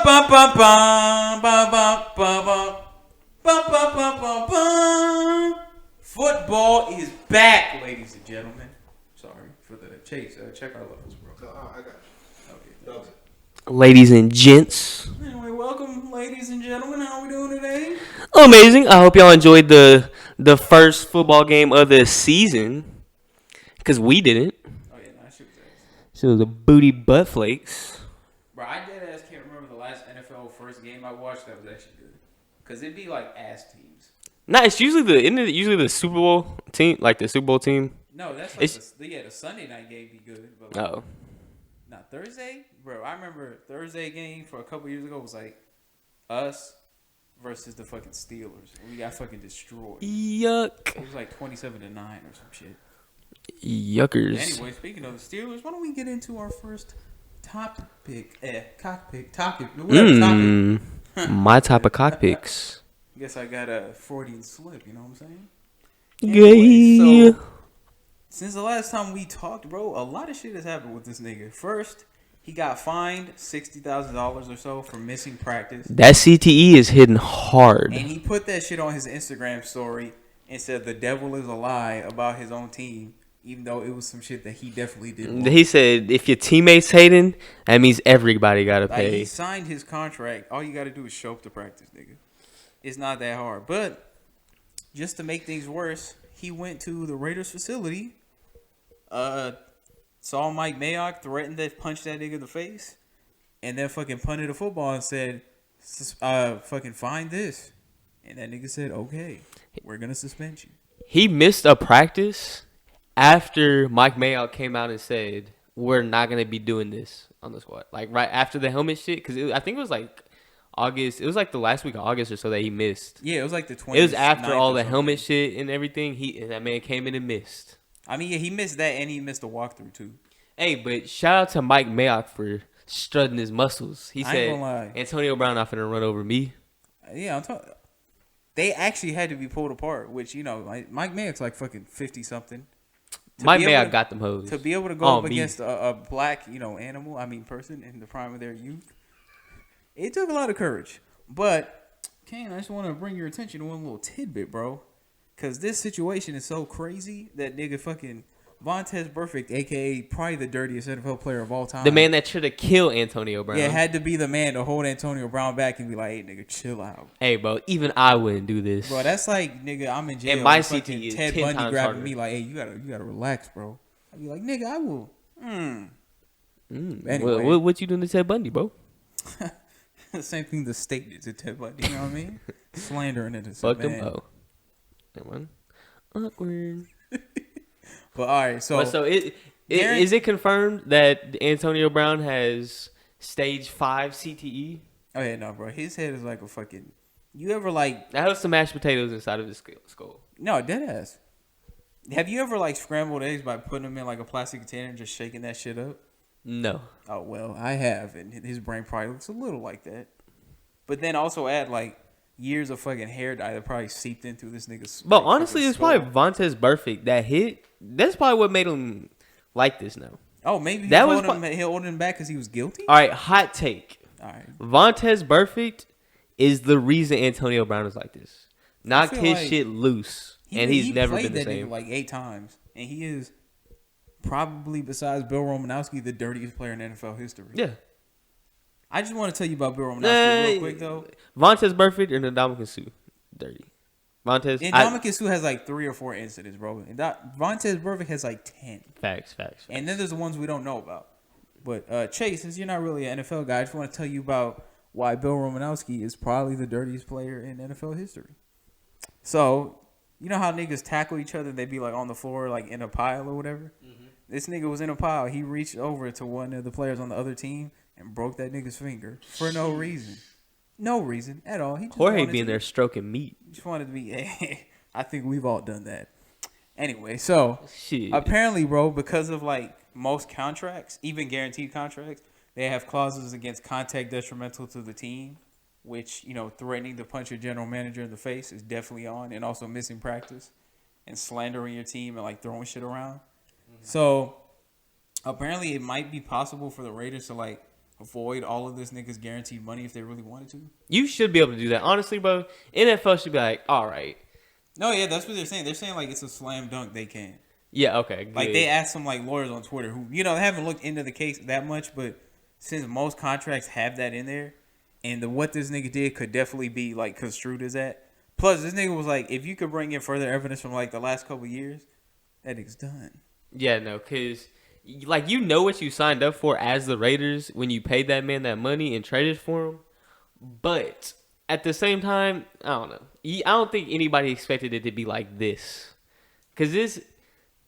ba ba ba ba ba ba ba ba ba ba. Football is back, ladies and gentlemen. Sorry for the chase. Check our levels, bro. I got you. Okay. Ladies and gents. Anyway, welcome, ladies and gentlemen. How are we doing today? Amazing. I hope y'all enjoyed the first football game of the season. Because we didn't. Oh, yeah, nah, shit was ass. So it was a booty butt flakes. Bro, I dead ass can't remember the last NFL first game I watched that was actually good. Because it'd be like ass teams. Nah, it's usually the Super Bowl team, like the Super Bowl team. No, that's like the Sunday night game be good. But like, not Thursday? Bro, I remember Thursday game for a couple years ago was like us versus the fucking Steelers. We got fucking destroyed. Yuck. It was like 27-9 or some shit. Yuckers. Anyway, speaking of the Steelers, why don't we get into our first topic? My type of cock picks. Guess I got a Freudian slip, you know what I'm saying? Anyway, so, since the last time we talked, bro, a lot of shit has happened with this nigga. First, he got fined $60,000 or so for missing practice. That CTE is hitting hard. And he put that shit on his Instagram story and said the devil is a lie about his own team, even though it was some shit that he definitely didn't. He said if your teammates hating, that means everybody got to pay. He signed his contract. All you got to do is show up to practice, nigga. It's not that hard. But just to make things worse, he went to the Raiders facility, saw Mike Mayock, threatened to punch that nigga in the face, and then fucking punted the football and said, fucking find this. And that nigga said, okay, we're going to suspend you. He missed a practice after Mike Mayock came out and said, we're not going to be doing this on the squad. Like right after the helmet shit, because I think it was like August. It was like the last week of August or so that he missed. Yeah, it was like the 20th. It was after all the helmet shit and everything. That man came in and missed. I mean, yeah, he missed that and he missed the walkthrough too. Hey, but shout out to Mike Mayock for strutting his muscles. He said, Antonio Brown not finna run over me. Yeah, I'm talking. They actually had to be pulled apart, which, you know, like Mike Mayock's like fucking 50-something. Mike Mayock got them hoes. To be able to go up against a black, person in the prime of their youth, it took a lot of courage. But, Kane, I just want to bring your attention to one little tidbit, bro. Because this situation is so crazy that nigga fucking Vantaze burfict, a.k.a. probably the dirtiest NFL player of all time. The man that should have killed Antonio Brown. Yeah, had to be the man to hold Antonio Brown back and be like, hey, nigga, chill out. Hey, bro, even I wouldn't do this. Bro, that's like, nigga, I'm in jail. And my CT is Ted 10 Bundy times grabbing harder. me like, hey, you gotta relax, bro. I'd be like, nigga, I will. Anyway. What you doing to Ted Bundy, bro? The same thing the state did to Ted Bundy, you know what I mean? Slandering it. Fuck them, oh. That one. Awkward. But all right, so is it confirmed that Antonio Brown has stage 5 CTE? Oh yeah, no, bro. His head is like a fucking. You ever like? That has some mashed potatoes inside of his skull. No, dead ass. Have you ever like scrambled eggs by putting them in like a plastic container and just shaking that shit up? No. Oh well, I have, and his brain probably looks a little like that. But then also add like years of fucking hair dye that probably seeped into this nigga's. But honestly, it's probably Vantaze burfict that hit. That's probably what made him like this now. Oh, maybe that he holding him back because he was guilty. All right, hot take. All right, Vantaze burfict is the reason Antonio Brown is like this. Knocked his like shit loose, and he's never been the same. Like 8 times, and he is probably, besides Bill Romanowski, the dirtiest player in NFL history. Yeah. I just want to tell you about Bill Romanowski real quick though. Vantaze burfict or Ndamukong Suh, dirty. Vantaze. Ndamukong Suh has like 3 or 4 incidents, bro. And Vantaze burfict has like 10. Facts. And then there's the ones we don't know about. But Chase, since you're not really an NFL guy, I just want to tell you about why Bill Romanowski is probably the dirtiest player in NFL history. So, you know how niggas tackle each other? They be like on the floor, like in a pile or whatever. Mm-hmm. This nigga was in a pile. He reached over to one of the players on the other team and broke that nigga's finger for no reason. No reason at all. He just Jorge being there stroking meat. Just wanted to be. I think we've all done that. Anyway, so apparently, bro, because of like most contracts, even guaranteed contracts, they have clauses against contact detrimental to the team, which, you know, threatening to punch your general manager in the face is definitely on, and also missing practice and slandering your team and like throwing shit around. Mm-hmm. So apparently, it might be possible for the Raiders to like avoid all of this niggas guaranteed money if they really wanted to? You should be able to do that. Honestly, bro, NFL should be like, all right. No, yeah, that's what they're saying. They're saying like it's a slam dunk. They can. Yeah, okay. Good. Like they asked some like lawyers on Twitter who they haven't looked into the case that much, but since most contracts have that in there, and what this nigga did could definitely be like construed as that. Plus, this nigga was like, if you could bring in further evidence from like the last couple of years, that nigga's done. Yeah, no, because like what you signed up for as the Raiders when you paid that man that money and traded for him, but at the same time, I don't know. I don't think anybody expected it to be like this, because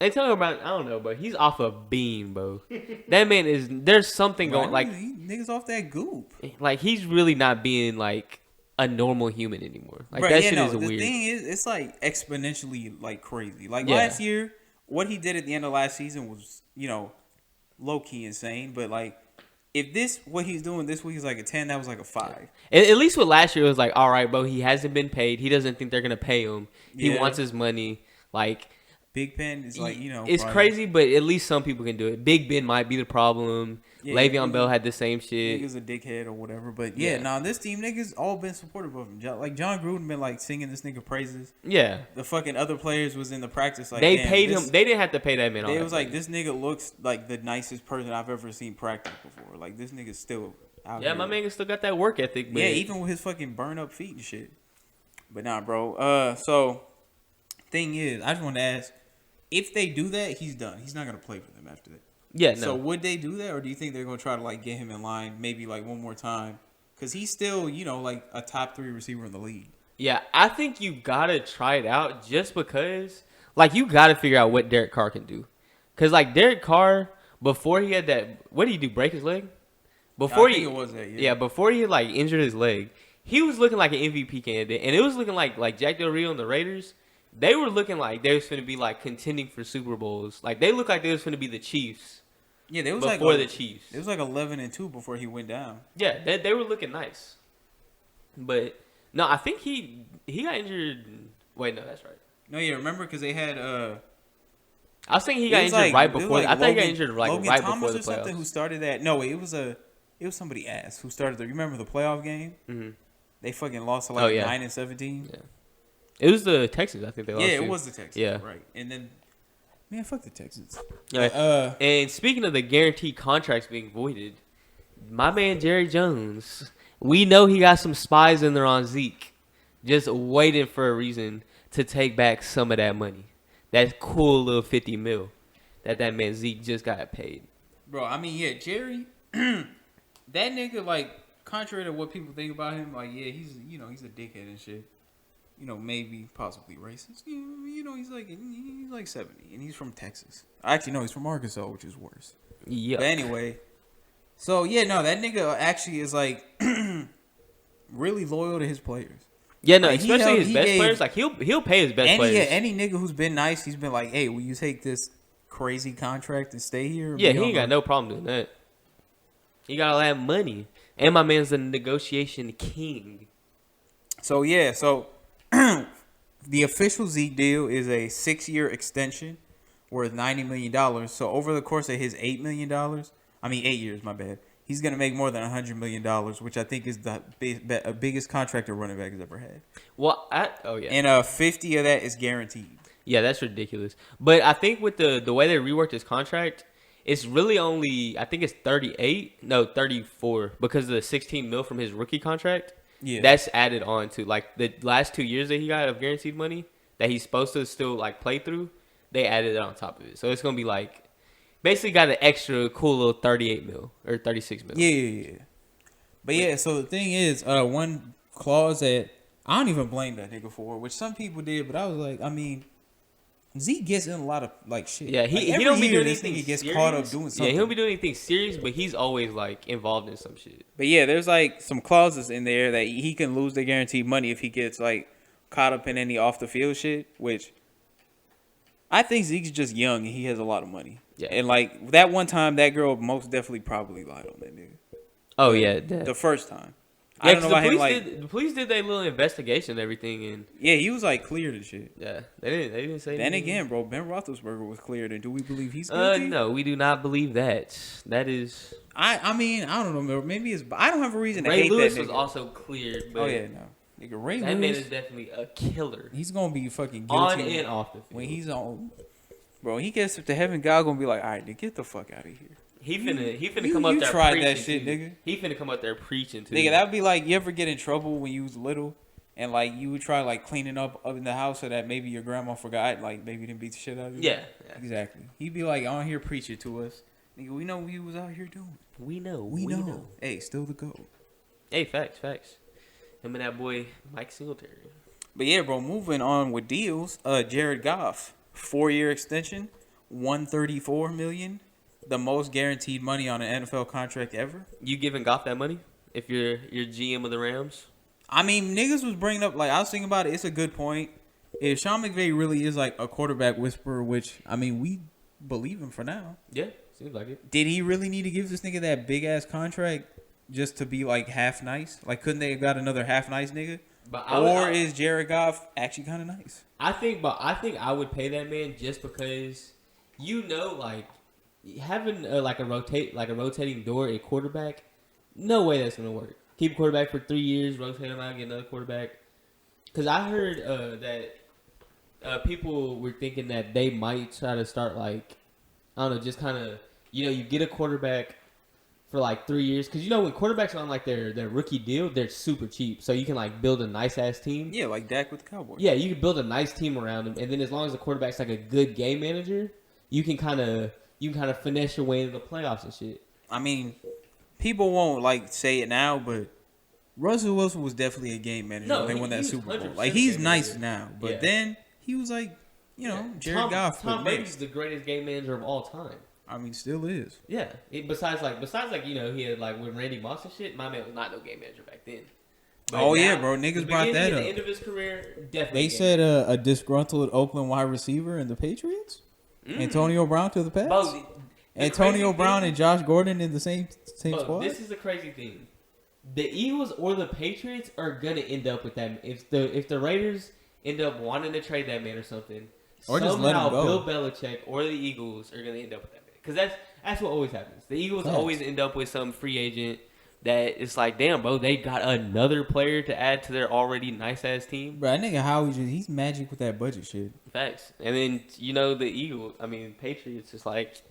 they talking about, I don't know, but he's off a beam, bro. That man there's something going, like niggas off that goop. Like he's really not being like a normal human anymore. Like Bro, that shit is the weird. The thing is, it's like exponentially like crazy. Like last year, what he did at the end of last season was, low key insane. But like, if what he's doing this week is like a 10, that was like a 5. At least with last year, it was like, all right, bro, he hasn't been paid. He doesn't think they're gonna pay him. He wants his money. Like Big Ben is like, it's probably crazy, but at least some people can do it. Big Ben might be the problem. Yeah, Le'Veon Bell had the same shit. Niggas a dickhead or whatever. But this team niggas all been supportive of him. Like John Gruden been like singing this nigga praises. Yeah. The fucking other players was in the practice like they paid him. They didn't have to pay that man. It was like, this nigga looks like the nicest person I've ever seen practice before. Like this nigga's still out here. Yeah, my man still got that work ethic. But even with his fucking burn up feet and shit. But nah, bro. So thing is, I just want to ask, if they do that, he's done. He's not gonna play for them after that. Yeah, no. So would they do that, or do you think they're gonna try to like get him in line, maybe like one more time, because he's still like a top 3 receiver in the league? Yeah, I think you gotta try it out just because, like, you gotta figure out what Derek Carr can do, because like Derek Carr before he had that, what did he do? Break his leg? Before I think it was that. Yeah, before he like injured his leg, he was looking like an MVP candidate, and it was looking like Jack Del Rio and the Raiders. They were looking like they was finna be like contending for Super Bowls. Like they looked like they was finna be the Chiefs. Yeah, they was before the Chiefs. It was like 11-2 before he went down. Yeah, they were looking nice. But no, I think he got injured. Wait, no, that's right. No, yeah, remember because they had I was thinking he got injured right before. I thought he got injured like Logan right Thomas before the or something playoffs. who started that. No, it was somebody ass who started the. Remember the playoff game? Mm-hmm. They fucking lost to like 9-17. Yeah. It was the Texans. I think they lost. Yeah, it was the Texans. Yeah, right. And then, man, fuck the Texans. And speaking of the guaranteed contracts being voided, my man Jerry Jones, we know he got some spies in there on Zeke, just waiting for a reason to take back some of that money. That cool little $50 million that man Zeke just got paid. Bro, I mean, yeah, Jerry, that nigga, like, contrary to what people think about him, like, yeah, he's a dickhead and shit. Maybe possibly racist. He's like 70, and he's from Texas. Actually, no, he's from Arkansas, which is worse. Yeah. But anyway, so yeah, no, that nigga actually is like really loyal to his players. Yeah, no, like, especially his best players. Like he'll pay his best players. Yeah, any nigga who's been nice, he's been like, hey, will you take this crazy contract and stay here? Yeah, he ain't got no problem doing that. He got all that money, and my man's the negotiation king. So yeah, the official Zeke deal is a 6-year extension worth $90 million. So over the course of his $8 million, 8 years, my bad, he's going to make more than $100 million, which I think is the biggest contract a running back has ever had. Well, And 50 of that is guaranteed. Yeah, that's ridiculous. But I think with the way they reworked his contract, it's really only, I think it's 34 because of the 16 mil from his rookie contract. Yeah, that's added on to like the last 2 years that he got of guaranteed money that he's supposed to still like play through. They added it on top of it, so it's gonna be like basically got an extra cool little 38 mil or 36 mil. Yeah. But yeah, so the thing is, one clause that I don't even blame that nigga for, which some people did, but I was like, Zeke gets in a lot of like shit. Yeah, he don't be doing anything. He gets caught up doing something. Yeah, he don't be doing anything serious, but he's always like involved in some shit. But yeah, there's like some clauses in there that he can lose the guaranteed money if he gets like caught up in any off the field shit. Which I think Zeke's just young and he has a lot of money. Yeah, and like that one time, that girl most definitely probably lied on that nigga. Oh yeah, the first time. I don't know about him. The police did their little investigation and everything, and he was like cleared and shit. Yeah, they didn't say. Then anything. again, bro, Ben Roethlisberger was cleared, and do we believe he's guilty? No, we do not believe that. That is. I mean, I don't know. Maybe it's. I don't have a reason to Ray hate Lewis that nigga. was also cleared. But no, nigga, Ray that Lewis. man is definitely a killer. He's gonna be fucking guilty on and off the field. when he's on. Bro, he gets up to heaven. God gonna be like, all right, nigga, get the fuck out of here. He finna come up there. You tried preaching that shit, nigga. He finna come up there preaching to Nigga, that would be like, you ever get in trouble when you was little, and like you would try like cleaning up in the house so that maybe your grandma forgot, like maybe didn't beat the shit out of you. Yeah. Exactly. He'd be like on here preaching to us, nigga. We know what you was out here doing. We know. We know. Hey, still the GOAT. Hey, facts. Him and that boy Mike Singletary. But yeah, bro. Moving on with deals. Jared Goff, 4-year extension, $134 million. The most guaranteed money on an NFL contract ever. You giving Goff that money? If you're GM of the Rams? I mean, niggas was bringing up, like, I was thinking about it. It's a good point. If Sean McVay really is, like, a quarterback whisperer, which, I mean, we believe him for now. Yeah, seems like it. Did he really need to give this nigga that big-ass contract just to be, like, half nice? Like, couldn't they have got another half nice nigga? Is Jared Goff actually kind of nice? I think I would pay that man just because, like, having a rotating door at quarterback, no way that's gonna work. Keep a quarterback for 3 years, rotate him out, get another quarterback. Because I heard that people were thinking that they might try to start, like, I don't know, just kind of, you get a quarterback for like 3 years. Because when quarterbacks are on like their rookie deal, they're super cheap, so you can like build a nice ass team. Yeah, like Dak with the Cowboys. Yeah, you can build a nice team around him, and then as long as the quarterback's like a good game manager, you can kind of finesse your way into the playoffs and shit. I mean, people won't like say it now, but Russell Wilson was definitely a game manager when they won that Super Bowl. Like, he's nice now, but then he was like, Jared Goff. Tom Brady's the greatest game manager of all time. I mean, still is. Yeah. Besides he had like with Randy Moss and shit. My man was not no game manager back then. But bro, niggas brought that up. The end of his career, definitely. They said a disgruntled Oakland wide receiver in the Patriots. Antonio Brown to the Pats. Bro, Antonio Brown and Josh Gordon in the same squad. This is the crazy thing. The Eagles or the Patriots are gonna end up with that. If the Raiders end up wanting to trade that man or something, or just let him go. Bill Belichick or the Eagles are gonna end up with that man. Because that's what always happens. The Eagles always end up with some free agent that it's like, damn, bro, they got another player to add to their already nice ass team. Bro, that nigga Howie he's magic with that budget shit. Facts. And then the Patriots is like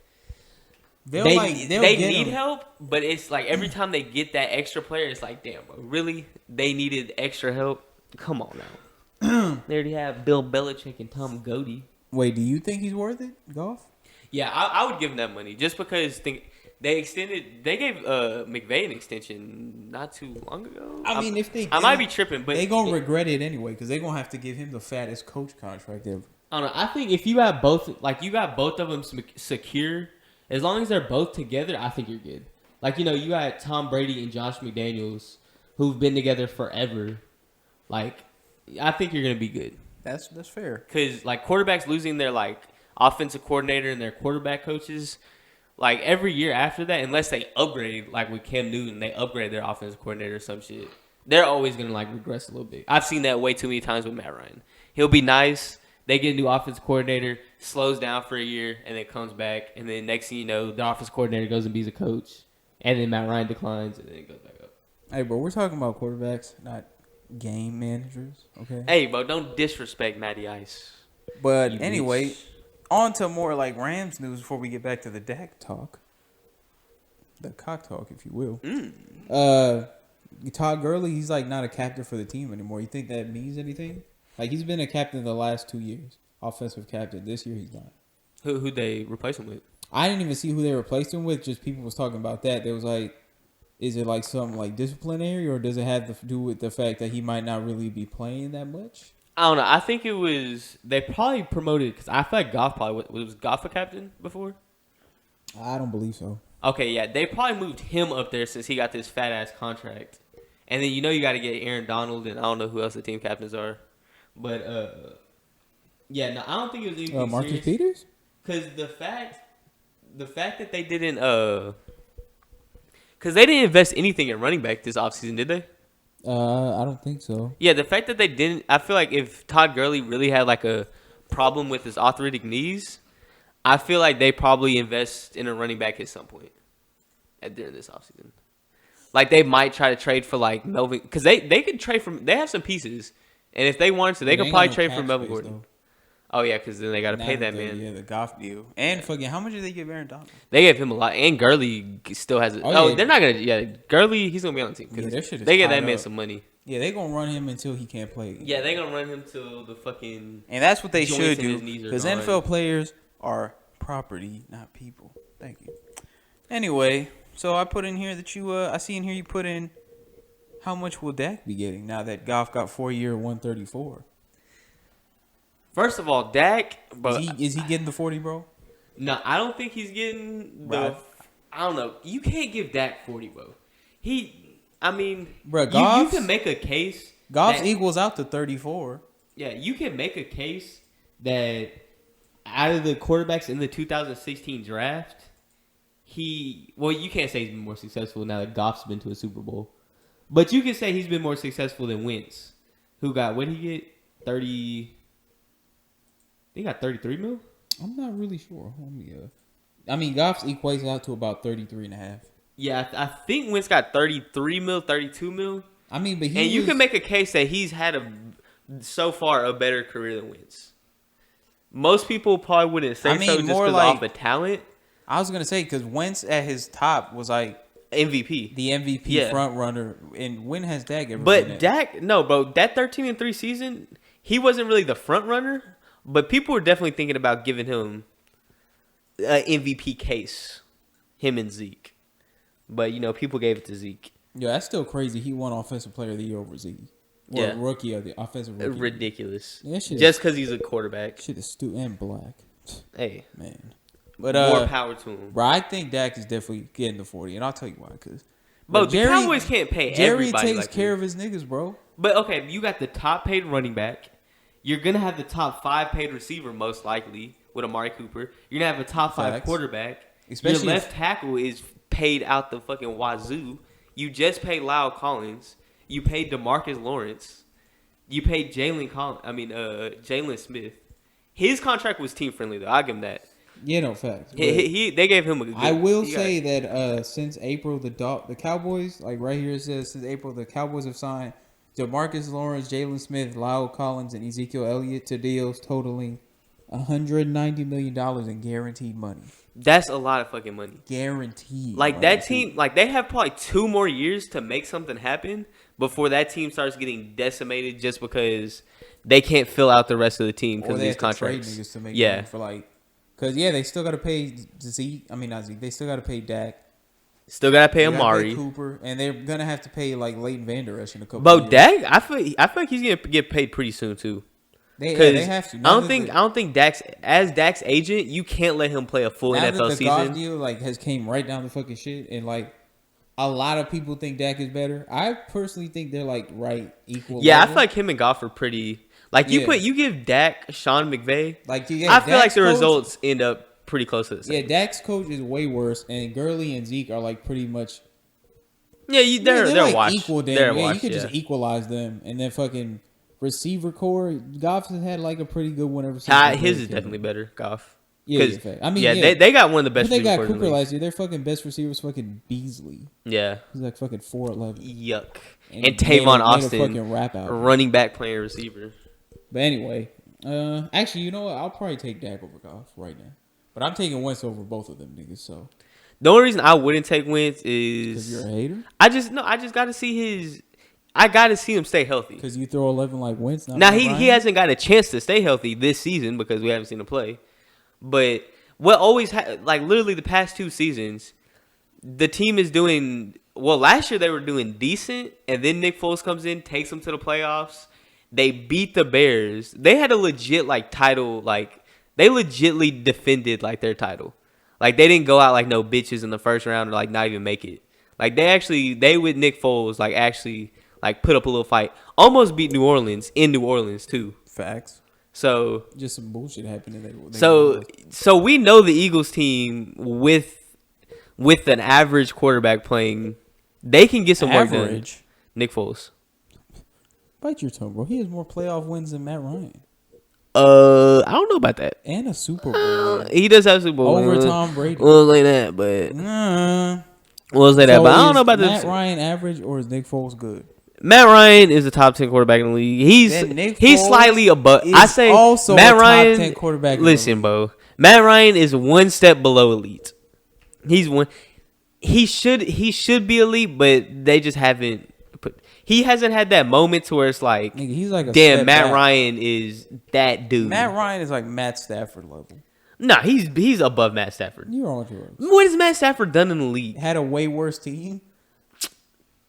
they need help, but it's like every time they get that extra player, it's like, damn, bro, really? They needed extra help? Come on now. They already have Bill Belichick and Tom Godey. Wait, do you think he's worth it, Goff? Yeah, I would give him that money just because they gave McVay an extension not too long ago. I mean, I might be tripping, but they gonna regret it anyway because they gonna have to give him the fattest coach contract ever. I don't know. I think if you have both, like you got both of them secure, as long as they're both together, I think you're good. Like you got Tom Brady and Josh McDaniels who've been together forever. Like I think you're gonna be good. That's fair. Because like quarterbacks losing their like offensive coordinator and their quarterback coaches, like every year after that, unless they upgrade, like with Cam Newton, they upgrade their offensive coordinator or some shit, they're always going to like regress a little bit. I've seen that way too many times with Matt Ryan. He'll be nice. They get a new offensive coordinator, slows down for a year, and then comes back. And then next thing you know, the offensive coordinator goes and be a coach. And then Matt Ryan declines, and then it goes back up. Hey, bro, we're talking about quarterbacks, not game managers, okay? Hey, bro, don't disrespect Matty Ice. But anyway... On to more like Rams news before we get back to the Dak talk. The cock talk, if you will. Todd Gurley, he's like not a captain for the team anymore. You think that means anything? Like he's been a captain the last 2 years. Offensive captain. This year he's not. Who they replace him with? I didn't even see who they replaced him with. Just people was talking about that. They was like, is it like something like disciplinary or does it have to do with the fact that he might not really be playing that much? I don't know. I think it was they probably promoted because I feel like Goff probably was Goff a captain before. I don't believe so. Okay, yeah, they probably moved him up there since he got this fat ass contract, and then you got to get Aaron Donald and I don't know who else the team captains are, but yeah, no, I don't think it was anything Marcus serious. Peters? Because the fact that they didn't because they didn't invest anything in running back this offseason, did they? I don't think so. Yeah, the fact that they didn't, I feel like if Todd Gurley really had like a problem with his arthritic knees, I feel like they probably invest in a running back at some point during this offseason. Like they might try to trade for like Melvin, because they could trade from, they have some pieces, and if they wanted to, they could probably trade for Melvin Gordon. Though. Oh yeah, because then they got to pay that man. Yeah, the Goff deal. And fucking, how much did they give Aaron Donald? They gave him a lot, and Gurley still has it. Oh, they're not gonna. Yeah, Gurley, he's gonna be on the team. Yeah, their shit is they get that tied man up. some money. Yeah, they gonna run him until he can't play again. Yeah, they gonna run him till the fucking. And that's what they joints should in his do, knees are because gone. NFL players are property, not people. Thank you. Anyway, so I put in here that you. I see in here you put in. How much will Dak be getting now that Goff got 4-year 134? First of all, Dak, but Is he getting the 40, bro? no, I don't think he's getting the. Right. I don't know. You can't give Dak 40, bro. I mean, Bruh, you can make a case. Goff that, equals out to 34. Yeah, you can make a case that out of the quarterbacks in the 2016 draft, you can't say he's been more successful now that Goff's been to a Super Bowl. But you can say he's been more successful than Wentz, who got, what did he get? 30. He got 33 mil? I'm not really sure. I mean, Goff's equates out to about 33 and a half. Yeah, I think Wentz got 33 mil, 32 mil. I mean, but you can make a case that he's had so far a better career than Wentz. Most people probably wouldn't say so just because off of talent. I was gonna say because Wentz at his top was like MVP, the MVP front runner, and when has Dak ever? But Dak, no, bro, that 13-3 season, he wasn't really the front runner, but people were definitely thinking about giving him an MVP case, him and Zeke. But people gave it to Zeke. Yeah, that's still crazy. He won Offensive Player of the Year over Zeke. Or rookie of the offensive rookie. Ridiculous. Yeah, just because he's a quarterback. Shit is and black. Hey, man. But more power to him. Bro, I think Dak is definitely getting the 40, and I'll tell you why. But the Cowboys can't pay everybody. Jerry takes like care of his niggas, bro. But okay, you got the top paid running back. You're gonna have the top 5 paid receiver most likely with Amari Cooper. You're gonna have a top 5 quarterback. Especially your left tackle is paid out the fucking wazoo. You just paid Lyle Collins. You paid DeMarcus Lawrence. You paid Jalen Smith. His contract was team friendly though. I'll give him that. Yeah, no facts. They gave him a good. I will say that since April, the Cowboys, like right here it says, since April, the Cowboys have signed DeMarcus Lawrence, Jalen Smith, Lyle Collins, and Ezekiel Elliott to deals totaling $190 million in guaranteed money. That's a lot of fucking money. Guaranteed. Like that team, like they have probably 2 more years to make something happen before that team starts getting decimated just because they can't fill out the rest of the team because of these contracts. Trade niggas to make money for like, because they still got to pay Zeke. I mean not Zeke. They still got to pay Dak. Still gotta pay Amari, pay Cooper, and they're gonna have to pay like Leighton Vander Esch in a couple. But Dak, I feel like he's gonna get paid pretty soon too. They have to. I don't think Dak's agent, you can't let him play a full NFL season. Goff deal has came right down the fucking shit, and like a lot of people think Dak is better. I personally think they're like right equal. Yeah, level. I feel like him and Goff are pretty. Like you give Dak Sean McVay. Like I feel like the results end up pretty close to the same. Yeah, Dak's coach is way worse, and Gurley and Zeke are like pretty much. Yeah, they're like washed. Equal. They're you washed, could just equalize them, and then fucking. Receiver core, Goff has had like a pretty good one ever since. His is definitely better, Goff. Yeah, I mean, they got one of the best. But they got Cooper last year. Their fucking best receivers, fucking Beasley. Yeah, he's like fucking 4'11". Yuck. And Tavon Austin, fucking rap out. Running back playing receiver. But anyway, actually, you know what? I'll probably take Dak over Goff right now. But I'm taking Wentz over both of them niggas. So the only reason I wouldn't take Wentz is because you're a hater. I just got to see his. I got to see him stay healthy. Because you throw 11 like Wentz. Now, he hasn't got a chance to stay healthy this season because we haven't seen him play. But what always like literally the past 2 seasons, the team is doing well. Last year they were doing decent, and then Nick Foles comes in, takes them to the playoffs. They beat the Bears. They had a legit title. They legitly defended their title. Like they didn't go out like no bitches in the first round or not even make it. Like they with Nick Foles actually. Put up a little fight. Almost beat New Orleans in New Orleans too. Facts. So just some bullshit happening. So we know the Eagles team with an average quarterback playing, they can get some work done. Nick Foles. Bite your tongue, bro. He has more playoff wins than Matt Ryan. I don't know about that. And a Super Bowl win. He does have Super Bowl Over win. Tom Brady. We'll say that, but Nah. we'll say that. So But I don't is know about Matt this. Ryan average or is Nick Foles good? Matt Ryan is the top 10 quarterback in the league. He's Foles slightly above. I say also Matt a Ryan. top 10 quarterback. Listen, bro. Matt Ryan is one step below elite. He's one. He should be elite, but they just haven't. He hasn't had that moment to where it's like, Nigga, he's like a damn, Matt back. Ryan is that dude. Matt Ryan is like Matt Stafford level. Nah, he's above Matt Stafford. You're on yours. What has Matt Stafford done in the league? Had a way worse team.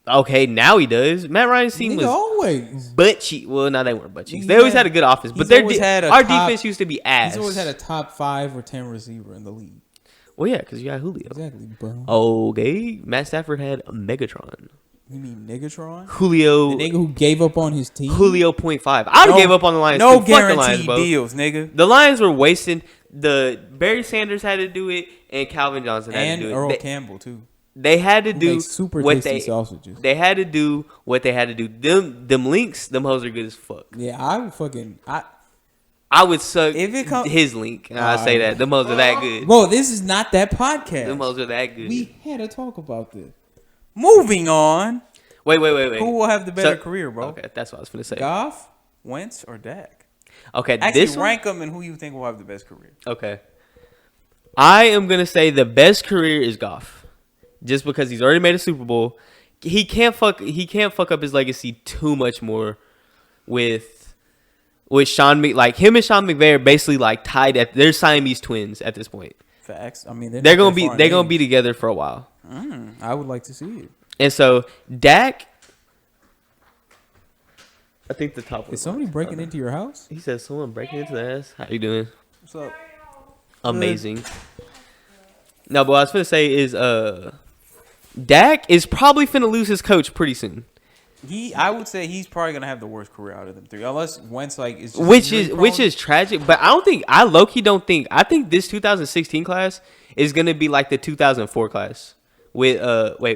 Okay, now he does. Matt Ryan's team Nigga, was always butt cheeks. Well, no, they weren't butt cheeks. He's They always had- had a good offense, but he's always had a our top- defense used to be ass. He's always had a top 5 or 10 receiver in the league. Well, yeah, because you got Julio. Exactly, bro. Okay, Matt Stafford had a Megatron. You mean Niggatron? Julio. The nigga who gave up on his team? Julio 0.5. I would have gave up on the Lions. No too. Fuck the Lions, guaranteed bro. deals, nigga. The Lions were wasting. The Barry Sanders had to do it, and Calvin Johnson had And to do it. Earl They, Campbell, too. they had to Who do makes super what tasty sausages. They had to do what they had to do. Them links, them hoes are good as fuck. Yeah, I would fucking... I would suck If it come- his link. And I say that them hoes are that good. Bro, this is not that podcast. Them hoes are that good. We had to talk about this. Moving on. Wait. Who will have the better career, bro? Okay, that's what I was gonna say. Goff, Wentz, or Dak? Okay, Actually, this one. rank them and who you think will have the best career. Okay. I am gonna say the best career is Goff, just because he's already made a Super Bowl. He can't fuck up his legacy too much more with Sean like him and Sean McVay are basically like tied at they're Siamese twins at this point. Facts. I mean, They're gonna be together for a while. I would like to see it. And so Dak, I think the top one. Is somebody breaking into your house? He says someone breaking into the ass. How you doing? What's up? Amazing. No, but what I was gonna say is Dak is probably finna lose his coach pretty soon. I would say he's probably gonna have the worst career out of them three, unless Wentz like is just Which injury-prone. is tragic, but I low-key don't think I think this 2016 class is gonna be like the 2004 class with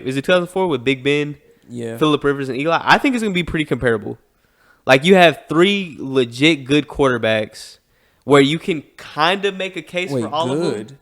is it 2004 with Big Ben, yeah. Phillip Rivers, and Eli? I think it's gonna be pretty comparable. Like you have 3 legit good quarterbacks where you can kind of make a case Wait, for all of them.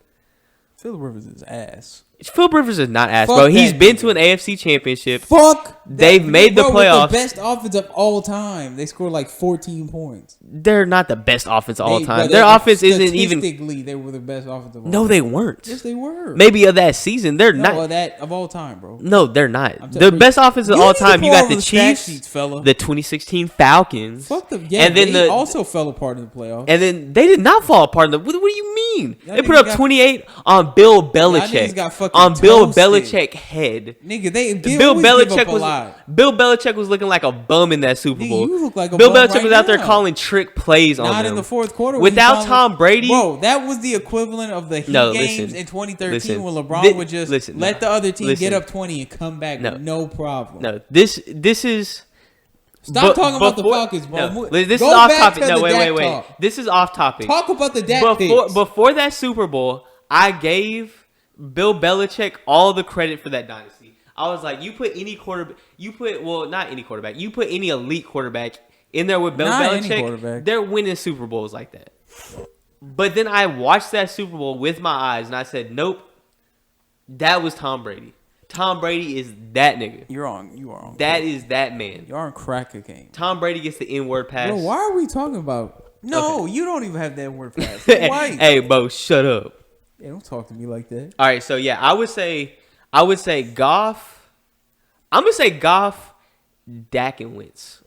Phillip Rivers is ass. Phillip Rivers is not ass, Fuck bro. He's that been nigga. to an AFC championship. Fuck. They've made the bro, playoffs. With the best offense of all time. They scored like 14 points. They're not the best offense of all time. But Their offense isn't even. Statistically, they were the best offense of all No, time. they weren't. Yes, they were. Maybe of that season, they're No, not. of that of all time, bro. No, they're not. I'm The telling you. best offense of You all need to time. You pull got over the stat Chiefs, sheets, fella. the 2016 Falcons. Fuck them. Yeah, and then they the also fell apart in the playoffs. and then they did not fall apart. What do you mean? Y'all They put niggas up got- 28 on Bill niggas Belichick. got fucking On Bill toasted. Belichick head. Nigga, they Bill always give Belichick up a was lot. Bill Belichick was looking like a bum in that Super Nigga, Bowl. you look like a Bill bum Belichick right was out there now. calling trick plays on Not them. in the fourth quarter. Without Tom Brady. Bro, that was the equivalent of the Heat games in 2013 when LeBron would just let the other team get up 20 and come back no problem. No, this is. Stop talking about the Falcons, bro. No, this Go is off back topic. to No, the wait. Dak talk. This is off topic. Talk about the Dak picks. Before that Super Bowl, I gave Bill Belichick all the credit for that dynasty. I was like, you put any quarterback, not any quarterback, you put any elite quarterback in there with Bill Not any Belichick, quarterback. they're winning Super Bowls like that. But then I watched that Super Bowl with my eyes, and I said, nope, that was Tom Brady. Tom Brady is that nigga. You are on. That is that man. You're on crack cocaine. Tom Brady gets the N-word pass. Bro, why are we talking about? No, you don't even have that word pass. hey, Why? hey, bro, shut up. Yeah, don't talk to me like that. All right, so yeah, I would say Goff. I'm gonna say Goff, Dak, and Wentz.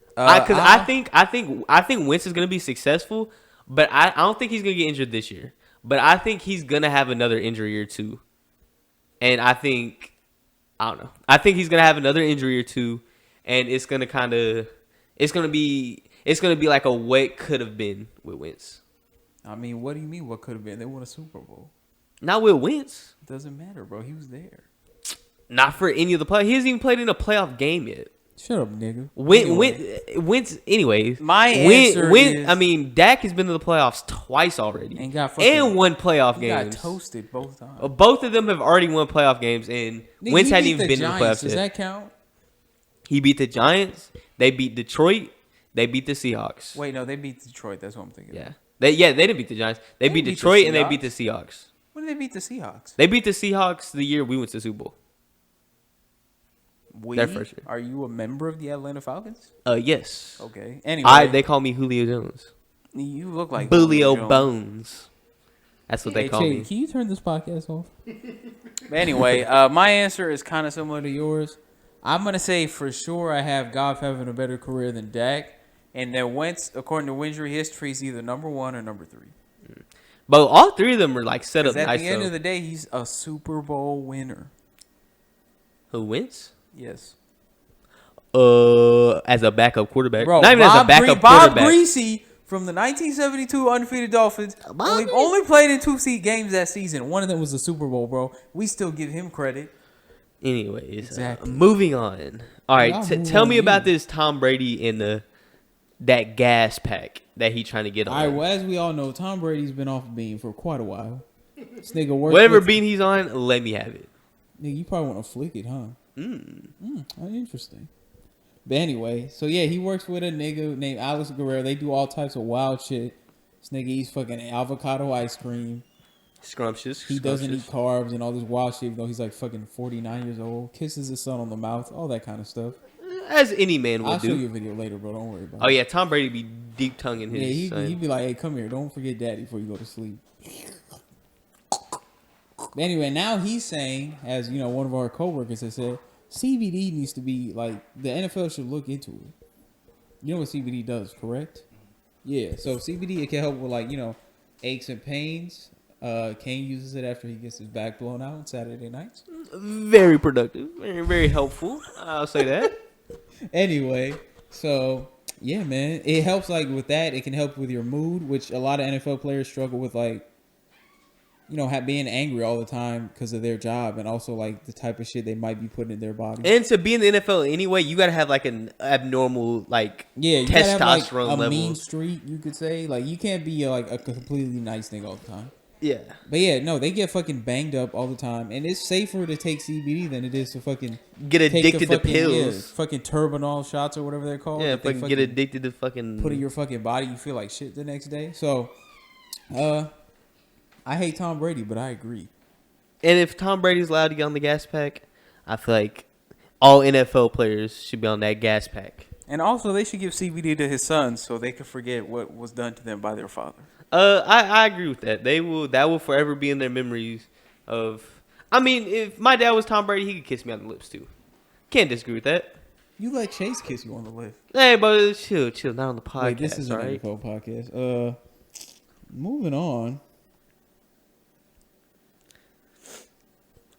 Because I think Wentz is gonna be successful, but I don't think he's gonna get injured this year. But I think he's gonna have another injury or two, and I don't know. I think he's gonna have another injury or two, and it's gonna be like a what could have been with Wentz. I mean, what do you mean? What could have been? They won a Super Bowl. Not with Wentz. Doesn't matter, bro. He was there. Not for any of the play. He hasn't even played in a playoff game yet. Shut up, nigga. Wentz. Anyways, my answer is, I mean, Dak has been to the playoffs twice already and won playoff he games. got toasted both times. Both of them have already won playoff games, and Nigga, Wentz he hadn't beat even the been in the Giants. playoffs Does yet. that count? He beat the Giants. They beat Detroit. They beat the Seahawks. Wait, no, they beat Detroit. That's what I'm thinking. Yeah. They didn't beat the Giants. They beat beat the Detroit and they Seahawks. beat the Seahawks. When did they beat the Seahawks? They beat the Seahawks the year we went to the Super Bowl. Their first year. Are you a member of the Atlanta Falcons? Yes. Okay. Anyway, They call me Julio Jones. you look like Julio Jones. Bones. That's what they call me. Can you turn this podcast off? But anyway, my answer is kind of similar to yours. I'm gonna say for sure I have Goff having a better career than Dak, and that Wentz, according to injury history, is either number 1 or number 3. But all three of them are like set up At nice. the end of the day, he's a Super Bowl winner. Who wins? Yes. As a backup quarterback. Bro, Not even as a backup Bob quarterback. Greasy from the 1972 undefeated Dolphins only played in 2 games that season. One of them was the Super Bowl, bro. We still give him credit. Anyways, Exactly. moving on. All right, Y'all tell move me on, about you. this Tom Brady and that gas pack that he trying to get on. All right, well, as we all know, Tom Brady's been off beam for quite a while. This nigga works Whatever with, bean he's on, let me have it. Nigga, you probably want to flick it, huh? Interesting. But anyway, so yeah, he works with a nigga named Alex Guerrero. They do all types of wild shit. This nigga eats fucking avocado ice cream. Scrumptious. He doesn't eat carbs and all this wild shit, even though he's like fucking 49 years old. Kisses his son on the mouth, all that kind of stuff. As any man I'll would show do. you a video later, bro. Don't worry about Oh it. yeah, Tom Brady be deep tonguing his Yeah, son. he'd be like, hey, come here. Don't forget daddy before you go to sleep. But anyway, now he's saying, as you know, one of our coworkers has said, CBD needs to be like the NFL should look into it. You know what CBD does, correct? Yeah. So CBD, it can help with aches and pains. Kane uses it after he gets his back blown out on Saturday nights. Very productive. Very, very helpful. I'll say that. Anyway, so yeah, man, it helps with that. It can help with your mood, which a lot of NFL players struggle with, being angry all the time because of their job and also the type of shit they might be putting in their body. And to be in the NFL anyway, you gotta have an abnormal you testosterone gotta have, level. a mean streak, you could say. You can't be a completely nice thing all the time. Yeah. But yeah, no, they get fucking banged up all the time, and it's safer to take CBD than it is to fucking Get addicted to pills. Yeah, fucking Turbinol shots or whatever they're called. Yeah, They fucking get addicted to fucking. put in your fucking body. You feel like shit the next day. So, I hate Tom Brady, but I agree. And if Tom Brady's allowed to get on the gas pack, I feel like all NFL players should be on that gas pack. And also, they should give CBD to his sons so they can forget what was done to them by their father. I agree with that. That will forever be in their memories of. I mean, if my dad was Tom Brady, he could kiss me on the lips too. Can't disagree with that. You let Chase kiss you on the lips. Hey, but chill, not on the podcast. Wait, this is all an right? NFL podcast. Moving on.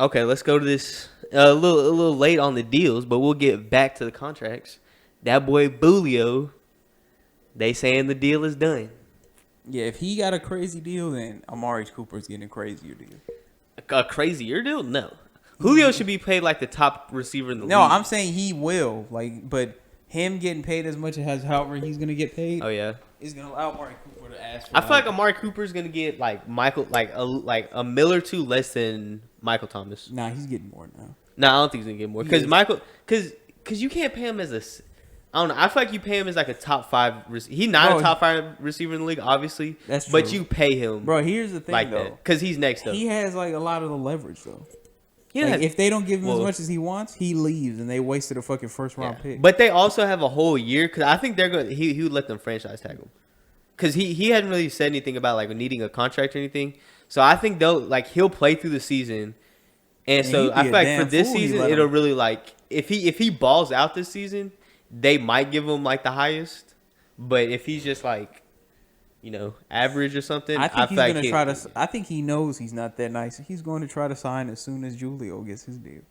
Okay, let's go to this. A little late on the deals, but we'll get back to the contracts. That boy Julio, they saying the deal is done. Yeah, if he got a crazy deal, then Amari Cooper's getting a crazier deal. A crazier deal? No. Julio should be paid like the top receiver in the league. No, I'm saying he will. But him getting paid as much as however he's gonna get paid. Oh yeah. Is gonna allow Amari Cooper to ask for. I feel like Amari Cooper's gonna get a mil or two less than Michael Thomas. Nah, he's getting more now. No, I don't think he's gonna get more because because you can't pay him as I don't know. I feel like you pay him as a top 5. He's not a top 5 receiver in the league, obviously. That's true. But you pay him, Bro, here's the thing though. because he's next up. He has a lot of the leverage though. Yeah, If they don't give him as much as he wants, he leaves, and they wasted a fucking first round pick. But they also have a whole year because I think they're going. He would let them franchise tag him because he hadn't really said anything about needing a contract or anything. So I think he'll play through the season, and so I feel like for this season it'll really if he balls out this season, they might give him the highest. But if he's just average or something, I think he's feel gonna try to. I think he knows he's not that nice. He's going to try to sign as soon as Julio gets his deal.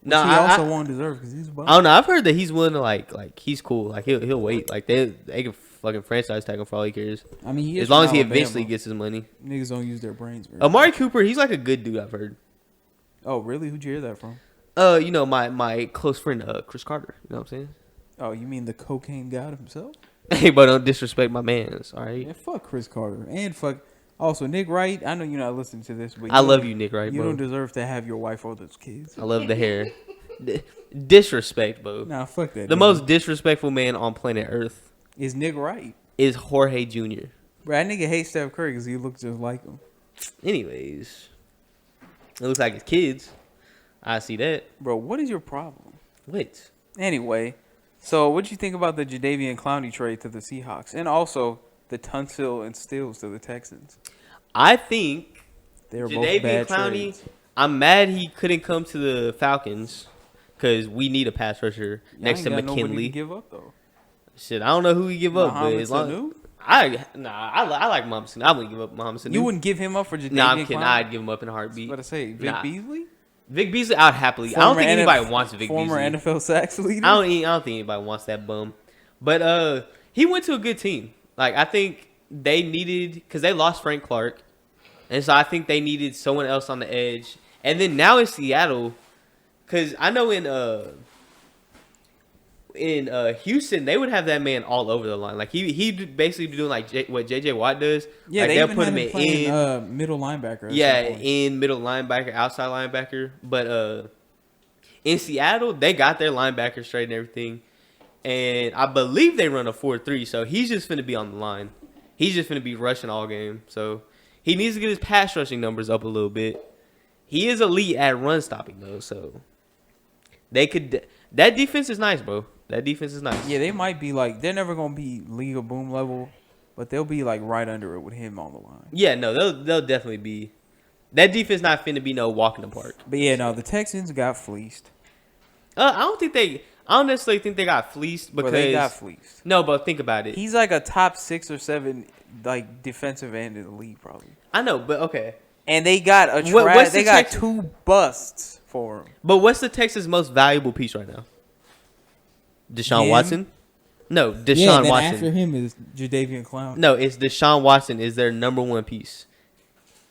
Which he also won't deserve because he's a bum. I don't know. I've heard that he's willing to he's cool. He'll wait. They can fucking franchise tag him for all he cares. I mean, as long as he eventually gets his money. Niggas don't use their brains. Amari Cooper, he's a good dude. I've heard. Oh really? Who'd you hear that from? My close friend Chris Carter. You know what I'm saying? Oh, you mean the cocaine god himself? Hey, but don't disrespect my mans, all right? Yeah, fuck Chris Carter and fuck. Also, Nick Wright. I know you're not listening to this, but I love you, Nick Wright. You bro. don't deserve to have your wife or those kids. I love the hair. Disrespect, bro. Nah, fuck that. The nigga. most disrespectful man on planet Earth is Nick Wright. is Jorge Jr. Bro, that nigga hates Steph Curry because he looks just like him. Anyways, it looks like his kids. I see that. Bro, what is your problem? What? Anyway, so what do you think about the Jadeveon Clowney trade to the Seahawks? And also the Tunsil and Stills to the Texans? I think They were both Jadeveon bad Clowney, trades. I'm mad he couldn't come to the Falcons because we need a pass rusher next to Y'all ain't got nobody McKinley. to give up, though. Shit, I don't know who he give up, but Mohamed as long Sanu? I like Mohamed Sanu. I wouldn't give up Mohamed Sanu. You wouldn't give him up for Jadeveon Nah, I'm kidding. Clowney? I'd give him up in a heartbeat. What to say, Vic Nah. Beasley? Vic Beasley, I'd happily. I don't think anybody wants Vic former Beasley. NFL sacks leader? I don't think anybody wants that bum. But he went to a good team. Like, I think they needed, because they lost Frank Clark, and so I think they needed someone else on the edge. And then now in Seattle, because I know in Houston they would have that man all over the line. Like he basically be doing like what JJ Watt does. Yeah, like, they they'll even put had him him playing middle linebacker. at yeah, some point. in middle linebacker, outside linebacker. But in Seattle, they got their linebacker straight and everything. And I believe they run a 4-3, so he's just finna be on the line. He's just finna be rushing all game. So he needs to get his pass rushing numbers up a little bit. He is elite at run stopping though, so they could. That defense is nice, bro. That defense is nice. Yeah, they might be like, they're never going to be League of Boom level, but they'll be like right under it with him on the line. Yeah, no, they'll definitely be. That defense not finna be no walk in the park. But yeah, no, the Texans got fleeced. I don't necessarily think they got fleeced because They got fleeced. No, but think about it. He's like a top 6 or 7 like defensive end in the league probably. I know, but okay. And they got What's they the got Texans- 2 busts for him. But what's the Texans' most valuable piece right now? Deshaun Him? Watson? No, Deshaun Yeah, and then Watson. after him is Jadeveon Clowney. No, it's Deshaun Watson is their number one piece.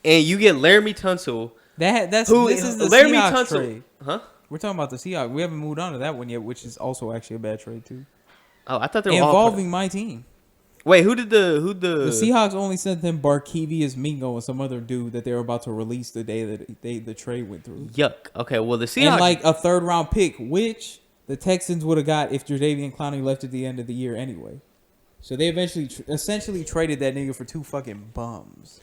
And you get Laramie Tunsil. This is the Laramie Seahawks Tunsil? trade. Huh? We're talking about the Seahawks. We haven't moved on to that one yet, which is also actually a bad trade too. Oh, I thought they were Involving my team. Wait, who the The Seahawks only sent them Barkevius Mingo and some other dude that they were about to release the day that the trade went through. Yuck. Okay, well the Seahawks And like a 3rd round pick, which the Texans would have got if Jadeveon Clowney left at the end of the year anyway. So they eventually essentially traded that nigga for 2 fucking bums.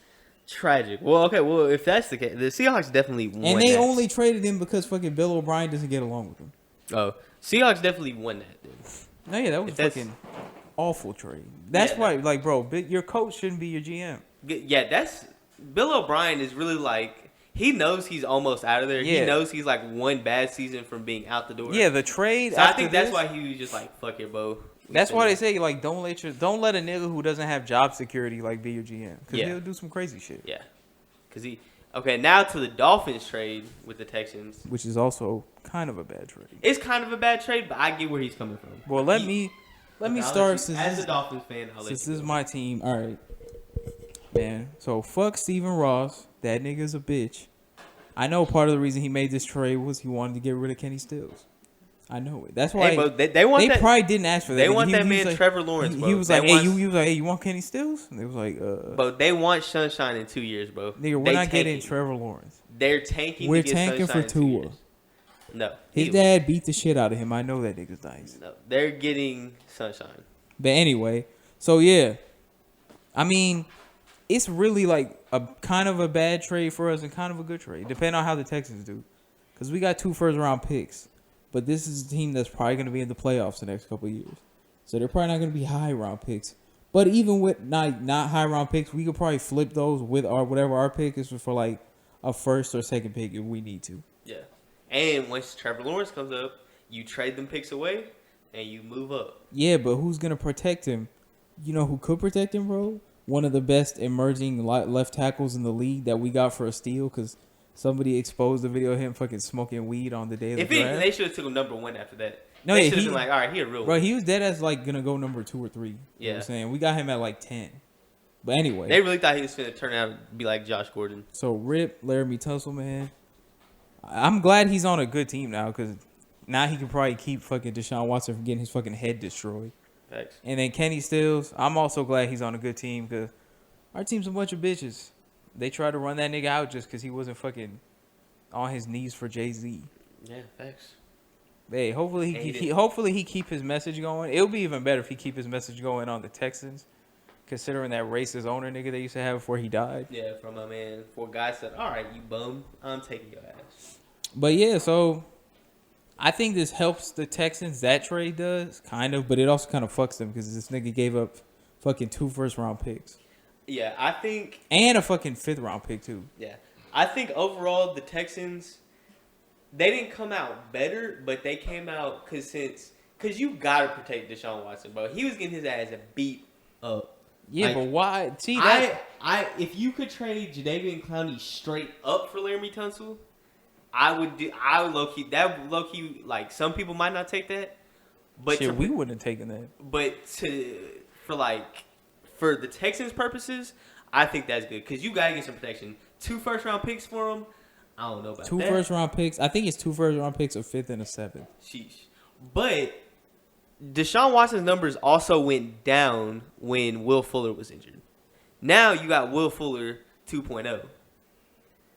tragic. Well, okay, well if that's the case, the Seahawks definitely won. And they that. only traded him because fucking Bill O'Brien doesn't get along with him. Oh, Seahawks definitely won that. Dude. No, yeah, that was If that's- fucking awful trade. That's Yeah. why, like, bro, your coach shouldn't be your GM. Yeah, that's Bill O'Brien is really like he knows he's almost out of there. Yeah. He knows he's like one bad season from being out the door. Yeah, the trade. So I after think that's this- why he was just like, "Fuck it, bro." That's why they say like don't let a nigga who doesn't have job security like be your GM because Yeah. he'll do some crazy shit. Yeah, because he. Okay, now to the Dolphins trade with the Texans. Which is also kind of a bad trade. It's kind of a bad trade, but I get where he's coming from. Well, let me Okay, I'll start let you- since as this, a Dolphins fan, I'll let since you this is go. my team. All right, man. So fuck Steven Ross. That nigga's a bitch. I know part of the reason he made this trade was he wanted to get rid of Kenny Stills. I know it. That's why Hey, bro, they want they that. probably didn't ask for that. They nigga. want He- that he was man like- Trevor Lawrence, bro. He was They like, want- hey, you want Kenny Stills? And they was like, But they want Sunshine in 2 years, bro. nigga, we're They not getting tanking. Trevor Lawrence. They're tanking. We're to get tanking Sunshine for in 2 Tua. years. No, His dad beat the shit out of him. I know that nigga's nice. No, they're getting Sunshine. But anyway, so yeah, I mean, it's really like a kind of a bad trade for us and kind of a good trade, depending on how the Texans do. Because we got 2 first-round picks, but this is a team that's probably going to be in the playoffs the next couple of years. So they're probably not going to be high-round picks. But even with not high-round picks, we could probably flip those with our whatever our pick is for like a first or second pick if we need to. Yeah, and once Trevor Lawrence comes up, you trade them picks away and you move up. Yeah, but who's going to protect him? You know who could protect him, bro? One of the best emerging left tackles in the league that we got for a steal because somebody exposed the video of him fucking smoking weed on the day of the draft. They should have took him number 1 after that. No, they yeah, should have he- been like, all right, he a real Bro, one. he was dead as like gonna go number 2 or 3. You know what Yeah. I'm saying? We got him at like 10. But anyway, They really thought he was going to turn out and be like Josh Gordon. so rip Laramie Tunsil, man. I'm glad he's on a good team now because now he can probably keep fucking Deshaun Watson from getting his fucking head destroyed. Thanks. And then Kenny Stills, I'm also glad he's on a good team because our team's a bunch of bitches. They tried to run that nigga out just because he wasn't fucking on his knees for Jay-Z. Yeah, thanks. Hey, hopefully hopefully he keep his message going. It'll be even better if he keep his message going on the Texans, considering that racist owner nigga they used to have before he died. Yeah, from my man. For a guy said, "All right, you bum, I'm taking your ass." But yeah, so I think this helps the Texans. That trade does kind of, but it also kind of fucks them because this nigga gave up fucking 2 first-round picks. Yeah, I think, And a fucking 5th-round pick too. yeah, I think overall the Texans, they didn't come out better, but they came out because you gotta protect Deshaun Watson, bro. He was getting his ass beat up. Yeah, Like, but why? See that? If you could trade Jadeveon Clowney straight up for Laramie Tunsil, I would low key, like, some people might not take that, but Shit, we wouldn't have taken that. But for the Texans' purposes, I think that's good because you gotta get some protection. 2 first-round picks for him, I don't know about 2 that. first-round picks. I think it's 2 first-round picks, a 5th and a 7th. Sheesh. But Deshaun Watson's numbers also went down when Will Fuller was injured. Now you got Will Fuller 2.0.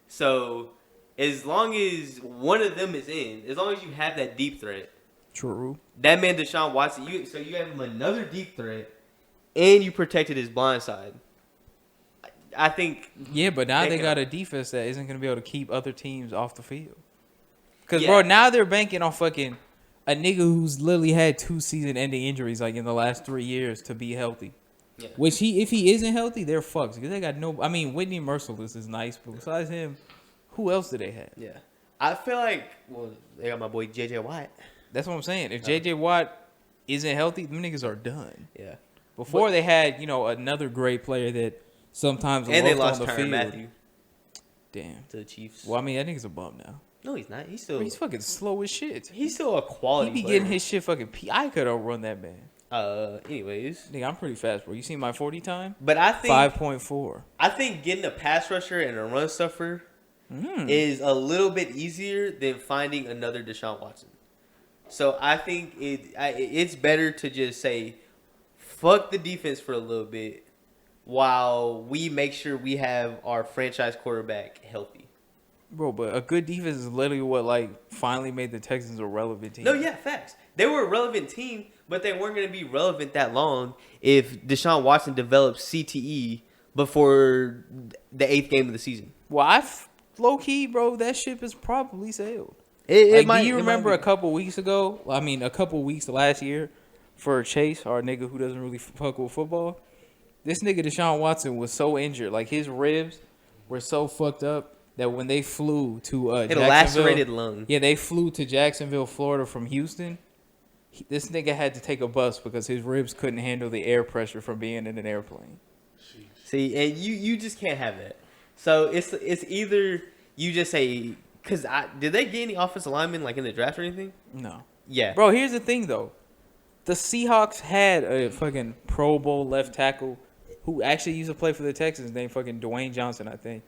So as long as one of them is in, as long as you have that deep threat, True. that man Deshaun Watson, you have him another deep threat, and you protected his blind side. I think. Yeah, but now they can- got a defense that isn't going to be able to keep other teams off the field. Because, Yeah. bro, now they're banking on fucking a nigga who's literally had 2 season-ending injuries like in the last 3 years to be healthy. Yeah. Which if he isn't healthy, they're fucked. Because they got no. I mean, Whitney Merciless is nice, but besides him, who else do they have? Yeah. I feel like, they got my boy J.J. Watt. That's what I'm saying. If J.J. Watt isn't healthy, them niggas are done. Yeah. Before they had, another great player that sometimes And they lost lost on the Tyrann field. Matthew Damn. to the Chiefs. Well, I mean, that nigga's a bum now. No, he's not. He's Bro, he's fucking slow as shit. still a quality He be player. getting his shit fucking. I could outrun that man. Anyways. Nigga, I'm pretty fast, bro. You seen my 40 time? But I think 5.4. I think getting a pass rusher and a run stuffer is a little bit easier than finding another Deshaun Watson. So I think it's better to just say, fuck the defense for a little bit while we make sure we have our franchise quarterback healthy. Bro, but a good defense is literally what finally made the Texans a relevant team. No, yeah, facts. They were a relevant team, but they weren't going to be relevant that long if Deshaun Watson developed CTE before the 8th game of the season. Well, low key, bro, that ship is probably sailed. Do you remember a couple weeks ago? I mean, a couple weeks last year for Chase, our nigga who doesn't really fuck with football. This nigga Deshaun Watson was so injured, like his ribs were so fucked up that when they flew to It Jacksonville, lacerated lung. yeah, they flew to Jacksonville, Florida from Houston. This nigga had to take a bus because his ribs couldn't handle the air pressure from being in an airplane. See, and you just can't have that. So it's either you just say, because did they get any offensive linemen in the draft or anything? No. Yeah. Bro, here's the thing, though. The Seahawks had a fucking Pro Bowl left tackle who actually used to play for the Texans named fucking Dwayne Johnson, I think.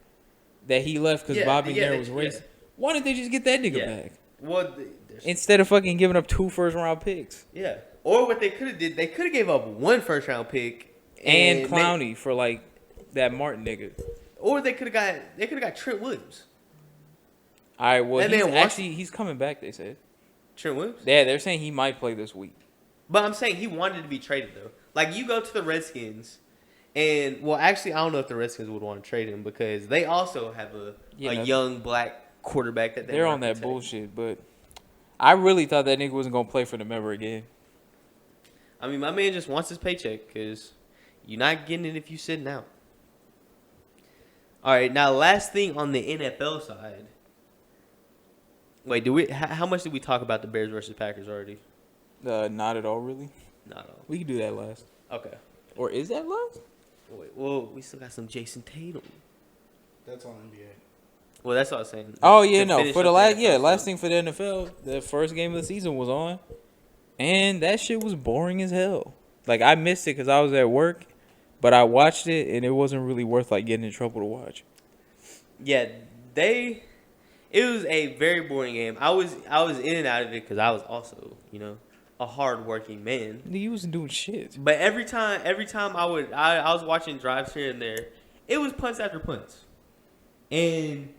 That he left because Bobby McNair was racist. Yeah. Why didn't they just get that nigga Yeah. back? Well, Instead of fucking giving up 2 first-round picks. yeah. Or what they could have did, they could have gave up 1 first-round pick And Clowney for, that Martin nigga. or they could have got Trent Williams. All right, well, That he's coming back, they said. Trent Williams? Yeah, they're saying he might play this week. But I'm saying he wanted to be traded, though. You go to the Redskins, and, actually, I don't know if the Redskins would want to trade him because they also have a young black quarterback that they're on that bullshit, but I really thought that nigga wasn't going to play for them ever again. I mean, my man just wants his paycheck because you're not getting it if you're sitting out. All right, now, last thing on the NFL side. Wait, how much did we talk about the Bears versus Packers already? Not at all, really. Not at all. We can do that last. Okay. Or is that last? Wait, well, we still got some Jayson Tatum. That's on NBA. Well, that's what I was saying. Oh yeah, To no. finish For the up last, NFL last stuff. thing for the NFL, the first game of the season was on, and that shit was boring as hell. I missed it because I was at work, but I watched it and it wasn't really worth getting in trouble to watch. Yeah, it was a very boring game. I was in and out of it because I was also, a hard-working man. You wasn't doing shit. But every time I was watching drives here and there, it was punts after punts. And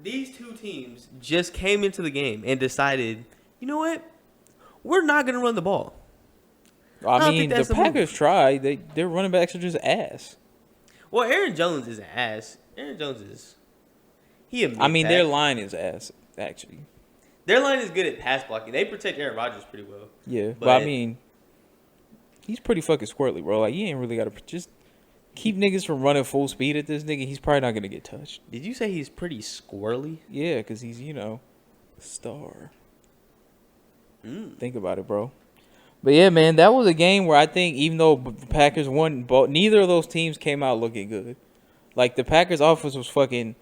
these two teams just came into the game and decided, you know what? We're not going to run the ball. I mean, the Packers tried. Their running backs are just ass. Well, Aaron Jones is an ass. Aaron Jones is. Their line is ass, actually. Their line is good at pass blocking. They protect Aaron Rodgers pretty well. Yeah, but I mean, he's pretty fucking squirrely, bro. Like, you ain't really got to just keep niggas from running full speed at this nigga. He's probably not going to get touched. Did you say he's pretty squirrely? Yeah, because he's, a star. Think about it, bro. But yeah, man, that was a game where I think even though the Packers won, neither of those teams came out looking good. Like, the Packers' offense was fucking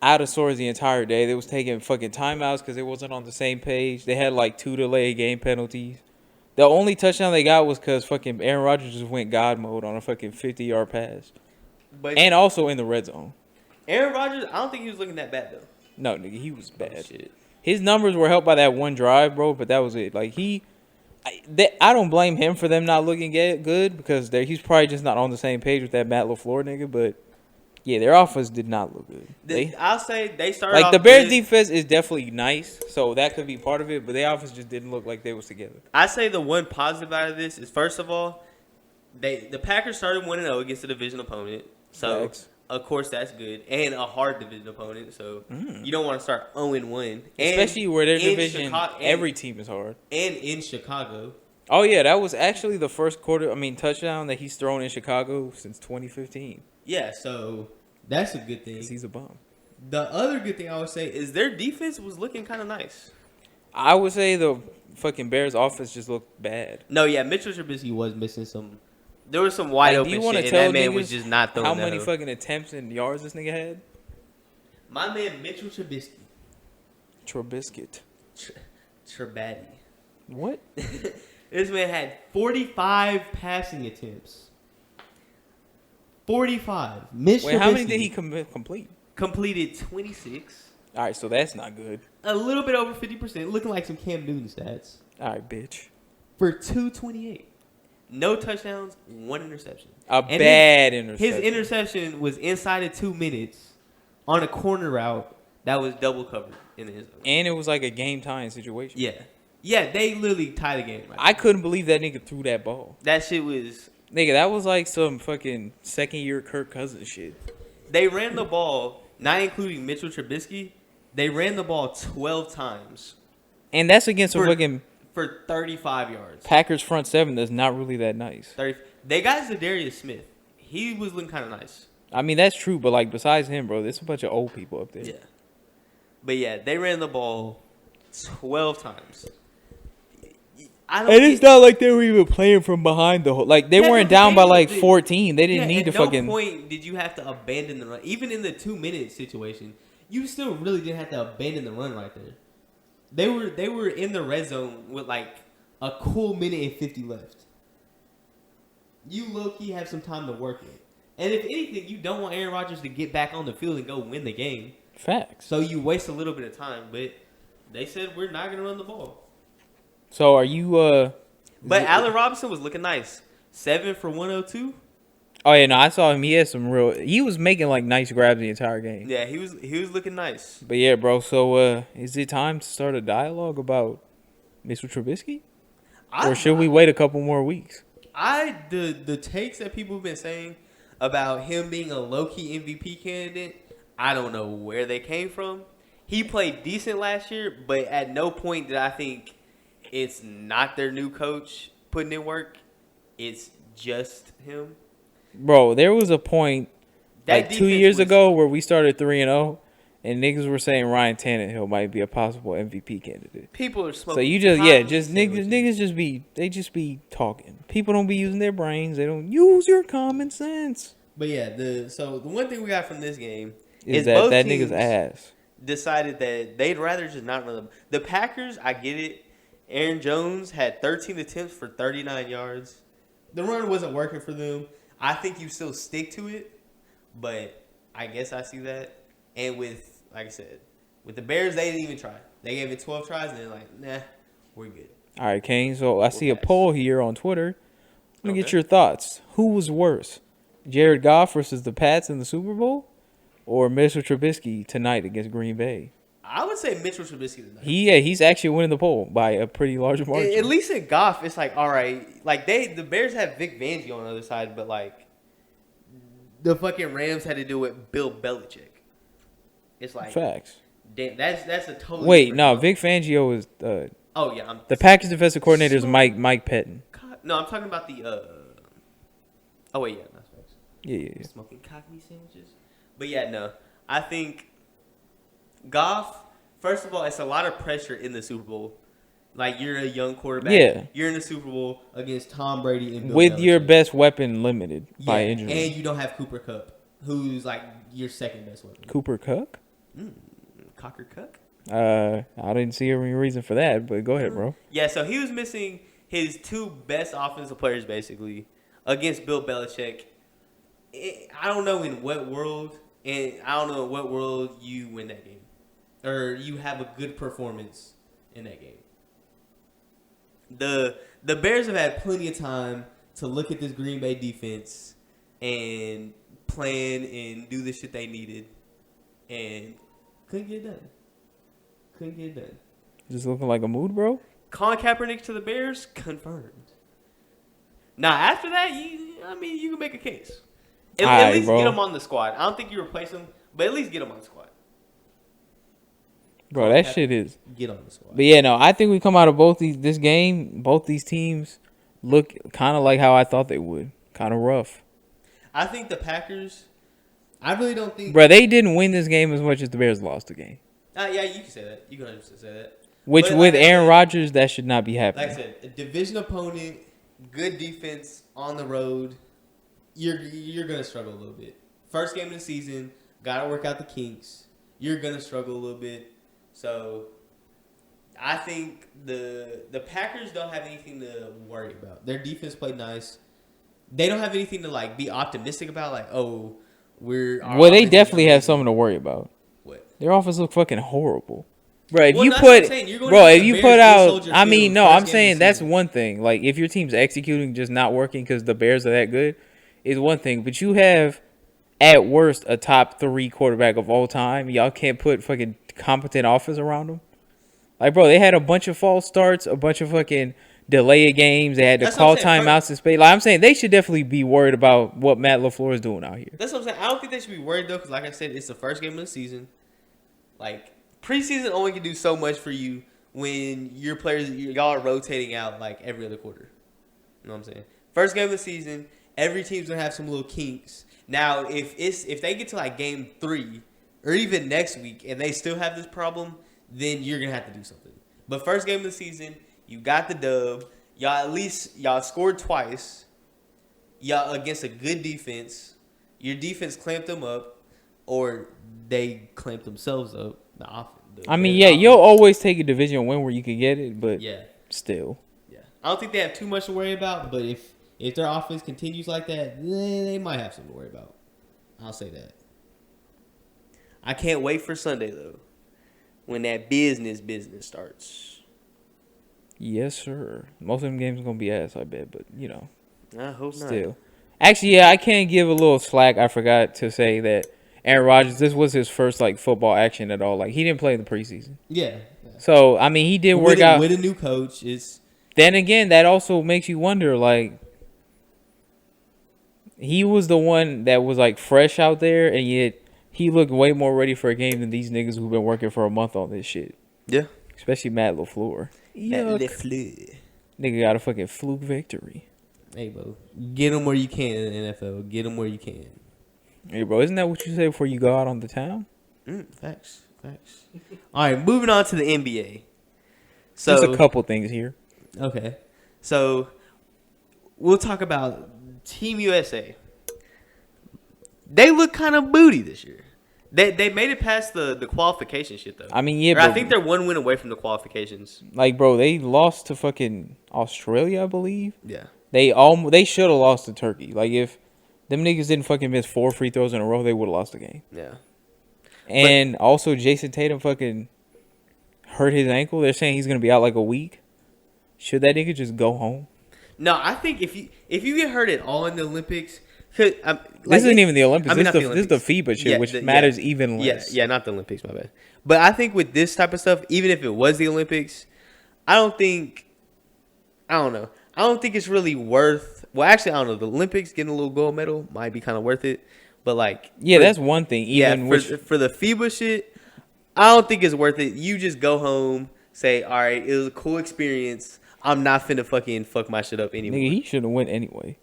out of sorts the entire day. They was taking fucking timeouts because they wasn't on the same page. They had like 2 delayed game penalties. The only touchdown they got was because fucking Aaron Rodgers just went God mode on a fucking 50-yard pass. And also in the red zone. Aaron Rodgers, I don't think he was looking that bad, though. No, nigga, he was bad. Shit. His numbers were helped by that one drive, bro, but that was it. Like, I don't blame him for them not looking good because he's probably just not on the same page with that Matt LaFleur nigga, but yeah, their offense did not look good. I'll say they started off the Bears' defense is definitely nice, so that could be part of it, but their offense just didn't look like they was together. I say the one positive out of this is, first of all, the Packers started 1-0 against a division opponent, so Facts. Of course that's good, and a hard division opponent, so you don't want to start 0-1. Especially where their division, every team is hard. And in Chicago. Oh, yeah, that was actually the first touchdown that he's thrown in Chicago since 2015. Yeah, so that's a good thing. He's a bum. The other good thing I would say is their defense was looking kind of nice. I would say the fucking Bears' offense just looked bad. No, yeah, Mitchell Trubisky was missing some. There was some wide open shit, and that man was just not throwing how many fucking attempts and yards this nigga had? My man Mitchell Trubisky. Trubiscuit. Trubaddy. What? This man had 45 passing attempts. 45. Wait, how many did he complete? Completed 26. All right, so that's not good. A little bit over 50%, looking like some Cam Newton stats. All right, bitch. For 228. No touchdowns, 1 interception. Bad interception. His interception was inside of 2 minutes on a corner route that was double covered in the end zone. And it was like a game-tying situation. Yeah. Yeah, they literally tied the game. Right I couldn't believe that nigga threw that ball. That shit was... Nigga, that was like some fucking second-year Kirk Cousins shit. They ran the ball, not including Mitchell Trubisky, they ran the ball 12 times. And that's against a fucking... For 35 yards. Packers front 7 that's not really that nice. They got Zadarius Smith. He was looking kind of nice. I mean, that's true, but like besides him, bro, there's a bunch of old people up there. Yeah. But yeah, they ran the ball 12 times. It's not like they were even playing from behind the whole. Like, they weren't down by like 14. They didn't need to fucking. At no point did you have to abandon the run. Even in the 2-minute situation, you still really didn't have to abandon the run right there. They were in the red zone with like a cool minute and 50 left. You low-key have some time to work it. And if anything, you don't want Aaron Rodgers to get back on the field and go win the game. Facts. So you waste a little bit of time. But they said we're not going to run the ball. So are you... But Allen Robinson was looking nice. 7 for 102. Oh, yeah, no, I saw him. He had some real... He was making, like, nice grabs the entire game. Yeah, he was looking nice. But, yeah, bro, so is it time to start a dialogue about Mr. Trubisky? Or should we wait a couple more weeks? The takes that people have been saying about him being a low-key MVP candidate, I don't know where they came from. He played decent last year, but at no point did I think it's not their new coach putting in work. It's just him. Bro, there was a point like 2 years ago where we started 3-0, and niggas were saying Ryan Tannehill might be a possible MVP candidate. People are smoking. So you just niggas just be talking. People don't be using their brains. They don't use your common sense. But yeah, the one thing we got from this game is that both nigga's ass decided that they'd rather just not run them. The Packers, I get it. Aaron Jones had 13 attempts for 39 yards. The run wasn't working for them. I think you still stick to it, but I guess I see that. And with, like I said, with the Bears, they didn't even try. They gave it 12 tries, and they're like, nah, we're good. All right, Kane. So I see a poll here on Twitter. Let me get your thoughts. Who was worse, Jared Goff versus the Pats in the Super Bowl, or Mitchell Trubisky tonight against Green Bay? I would say Mitchell Trubisky tonight. He's actually winning the poll by a pretty large margin. At least in Goff, it's like, all right, like the Bears have Vic Fangio on the other side, but like the fucking Rams had to do with Bill Belichick. It's like Facts. Damn, that's a totally. Wait, no, Vic Fangio is Oh yeah, the Packers defensive coordinator is Mike Pettin. No, I'm talking about the. Oh wait, yeah, that's facts. Yeah. Smoking cockney sandwiches, but yeah, no, I think Goff. First of all, it's a lot of pressure in the Super Bowl. Like you're a young quarterback. Yeah. You're in the Super Bowl against Tom Brady and Bill With Belichick. your best weapon limited by Yeah, injury. and you don't have Cooper Kupp, who's like your second best weapon. Cooper Kupp? Cocker Cook? I didn't see any reason for that, but go ahead, bro. Yeah, so he was missing his two best offensive players basically against Bill Belichick. I don't know in what world, and I don't know in what world you win that game, or you have a good performance in that game. The Bears have had plenty of time to look at this Green Bay defense and plan and do the shit they needed, and couldn't get it done. Just looking like a mood, bro? Colin Kaepernick to the Bears, confirmed. Now, after that, you can make a case. At least bro. get him on the squad. I don't think you replace him, but at least get him on the squad. Bro, that shit is. Get on the squad. But yeah, no, I think we come out of both these teams look kind of like how I thought they would. Kind of rough. I think the Packers, I really don't think. Bro, they didn't win this game as much as the Bears lost the game. Yeah, you can say that. You can 100% say that. Which, But with like I Aaron said- Rodgers, that should not be happening. Like I said, a division opponent, good defense on the road. You're gonna struggle a little bit. First game of the season, gotta work out the kinks. You're gonna struggle a little bit. So, I think the Packers don't have anything to worry about. Their defense played nice. They don't have anything to like be optimistic about. Like, oh, Well, they definitely have something to worry about. What? Their offense look fucking horrible. Bro, if Well, you that's what I'm put, saying. You're going bro, against if the you Bears put in out, Soldier I Field, mean, no, first I'm game of saying the that's season. one thing. Like, if your team's executing just not working because the Bears are that good, is one thing. But you have, at worst, a top 3 quarterback of all time. Y'all can't put fucking competent offense around them. Like, bro, they had a bunch of false starts, a bunch of fucking delay games. They had to That's call what I'm saying. timeouts and space. Like, I'm saying they should definitely be worried about what Matt LaFleur is doing out here. That's what I'm saying. I don't think they should be worried though, because like I said, it's the first game of the season. Like preseason only can do so much for you when your players y'all are rotating out like every other quarter. You know what I'm saying? First game of the season, every team's gonna have some little kinks. Now, if they get to like game 3 or even next week and they still have this problem, then you're gonna have to do something. But first game of the season, you got the dub. Y'all scored twice. Y'all against a good defense. Your defense clamped them up, or they clamped themselves up. I mean, yeah, you'll always take a division win where you can get it, but yeah, still. yeah. I don't think they have too much to worry about. But if their offense continues like that, they might have something to worry about. I'll say that. I can't wait for Sunday though, when that business starts. Yes, sir. Most of them games are gonna be ass, I bet, but you know, I hope not. still. Actually, yeah, I can give a little slack. I forgot to say that Aaron Rodgers, this was his first like football action at all. Like he didn't play in the preseason. Yeah. So I mean, he did work out. With a new coach. Then again, that also makes you wonder. Like he was the one that was like fresh out there, and yet he looked way more ready for a game than these niggas who've been working for a month on this shit. Yeah. Especially Matt LaFleur. Nigga got a fucking fluke victory. Hey, bro. Get them where you can in the NFL. Get them where you can. Hey, bro, isn't that what you say before you go out on the town? Facts. All right, moving on to the NBA. So, There's a couple things here. Okay. So, we'll talk about Team USA. They look kind of booty this year. They made it past the qualification shit, though. I mean, yeah, Or I but think they're 1 win away from the qualifications. like, bro, they lost to fucking Australia, I believe. Yeah. They should have lost to Turkey. Like, if them niggas didn't fucking miss 4 free throws in a row, they would have lost the game. Yeah. And also, Jayson Tatum fucking hurt his ankle. They're saying he's gonna be out like a week. Should that nigga just go home? No, I think if you get hurt at all in the Olympics, This isn't even the Olympics. I mean, this, not is the the Olympics. FIBA shit, Yeah, which matters even less. Yeah, not the Olympics. My bad. But I think with this type of stuff, even if it was the Olympics, I don't think it's really worth. Well, actually, I don't know. The Olympics getting a little gold medal might be kind of worth it, but like, that's one thing. Even for the FIBA shit, I don't think it's worth it. You just go home, say, all right, it was a cool experience. I'm not finna fucking fuck my shit up anymore. Nigga, he should have went anyway.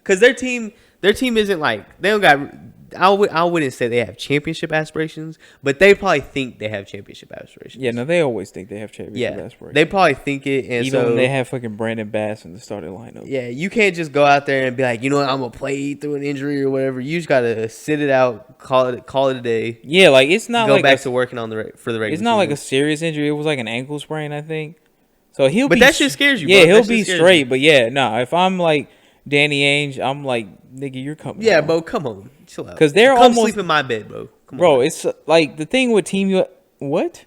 Cause their team isn't like they don't got. I wouldn't say they have championship aspirations, but they probably think they have championship aspirations. Yeah, no, they always think they have championship aspirations. They probably think it, and even when they have fucking Brandon Bass in the starting lineup. Yeah, you can't just go out there and be like, you know what, I'm gonna play through an injury or whatever. You just gotta sit it out, call it a day. Yeah, like it's not go like back to working on for the regular. It's not like a serious injury. It was like an ankle sprain, I think. So he'll. But be, that shit scares you. Yeah, bro. he'll be straight. But yeah, no. If I'm like Danny Ainge, I'm like, nigga, you're coming. Yeah, home. bro, come on, chill out. Because they're come almost sleep in my bed, bro. Come bro. on. It's like the thing with what?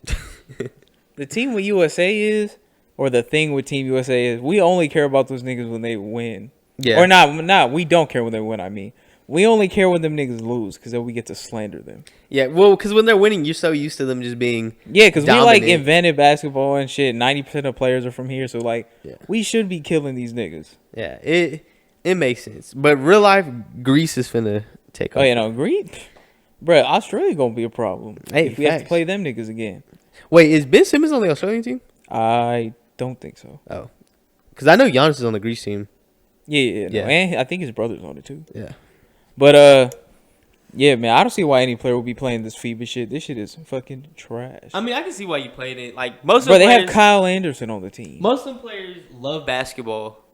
The team with USA is, or the thing with Team USA is, we only care about those niggas when they win. Yeah. Or not. We don't care when they win. I mean, we only care when them niggas lose because then we get to slander them. Yeah, well, because when they're winning, you're so used to them just being because we like dominant. invented basketball and shit. 90% of players are from here, so like we should be killing these niggas. Yeah, it makes sense. But real life, Greece is finna take off. Oh yeah, no, Greece, bro. Australia gonna be a problem if we have to facts. play them niggas again. Wait, is Ben Simmons on the Australian team? I don't think so. Oh, because I know Giannis is on the Greece team. Yeah. No, and I think his brother's on it too. Yeah. But yeah, man, I don't see why any player would be playing this FIBA shit. This shit is fucking trash. I mean, I can see why you played it. Like most of Bro, the they players, have Kyle Anderson on the team. most of the players love basketball,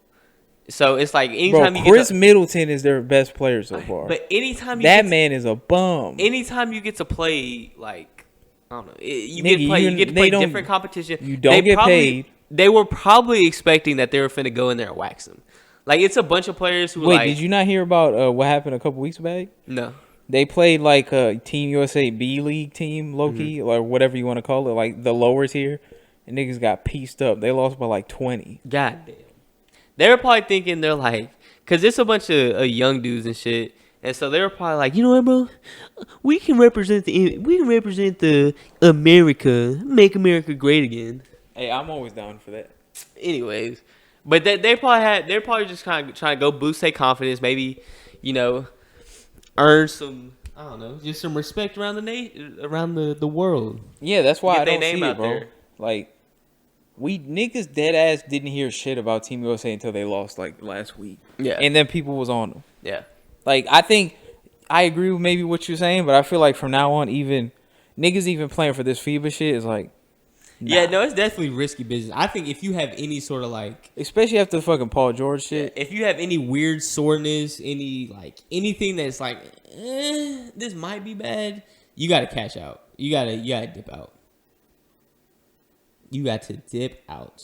so it's like anytime Bro, you Chris get to, Middleton is their best player so far. but anytime you that get man is a bum. anytime you get to play, like I don't know, you Nigga, get to play don't- different competition. you don't get paid. They were probably expecting that they were finna go in there and wax them. Like it's a bunch of players who Wait, like did you not hear about what happened a couple weeks back? no. They played like a Team USA B League team, low-key, or whatever you want to call it, like the lower tier. And niggas got pieced up. They lost by like 20. God damn. They were probably thinking they're like, because it's a bunch of young dudes and shit. And so they were probably like, you know what, bro? We can represent the America, make America great again. Hey, I'm always down for that. Anyways, but they're probably just kind of trying to go boost their confidence. Maybe, earn some, I don't know, just some respect around the world. Yeah, that's why Get I they don't name see it, out bro. there. Like, we niggas dead ass didn't hear shit about Team USA until they lost like last week. Yeah. And then people was on them. Yeah. Like, I think I agree with maybe what you're saying, but I feel like from now on, even niggas even playing for this FIBA shit is like, nah. Yeah, no, it's definitely risky business. I think if you have any sort of like, especially after the fucking Paul George shit. if you have any weird soreness, anything that's like, this might be bad, you got to cash out. You got to dip out. You got to dip out.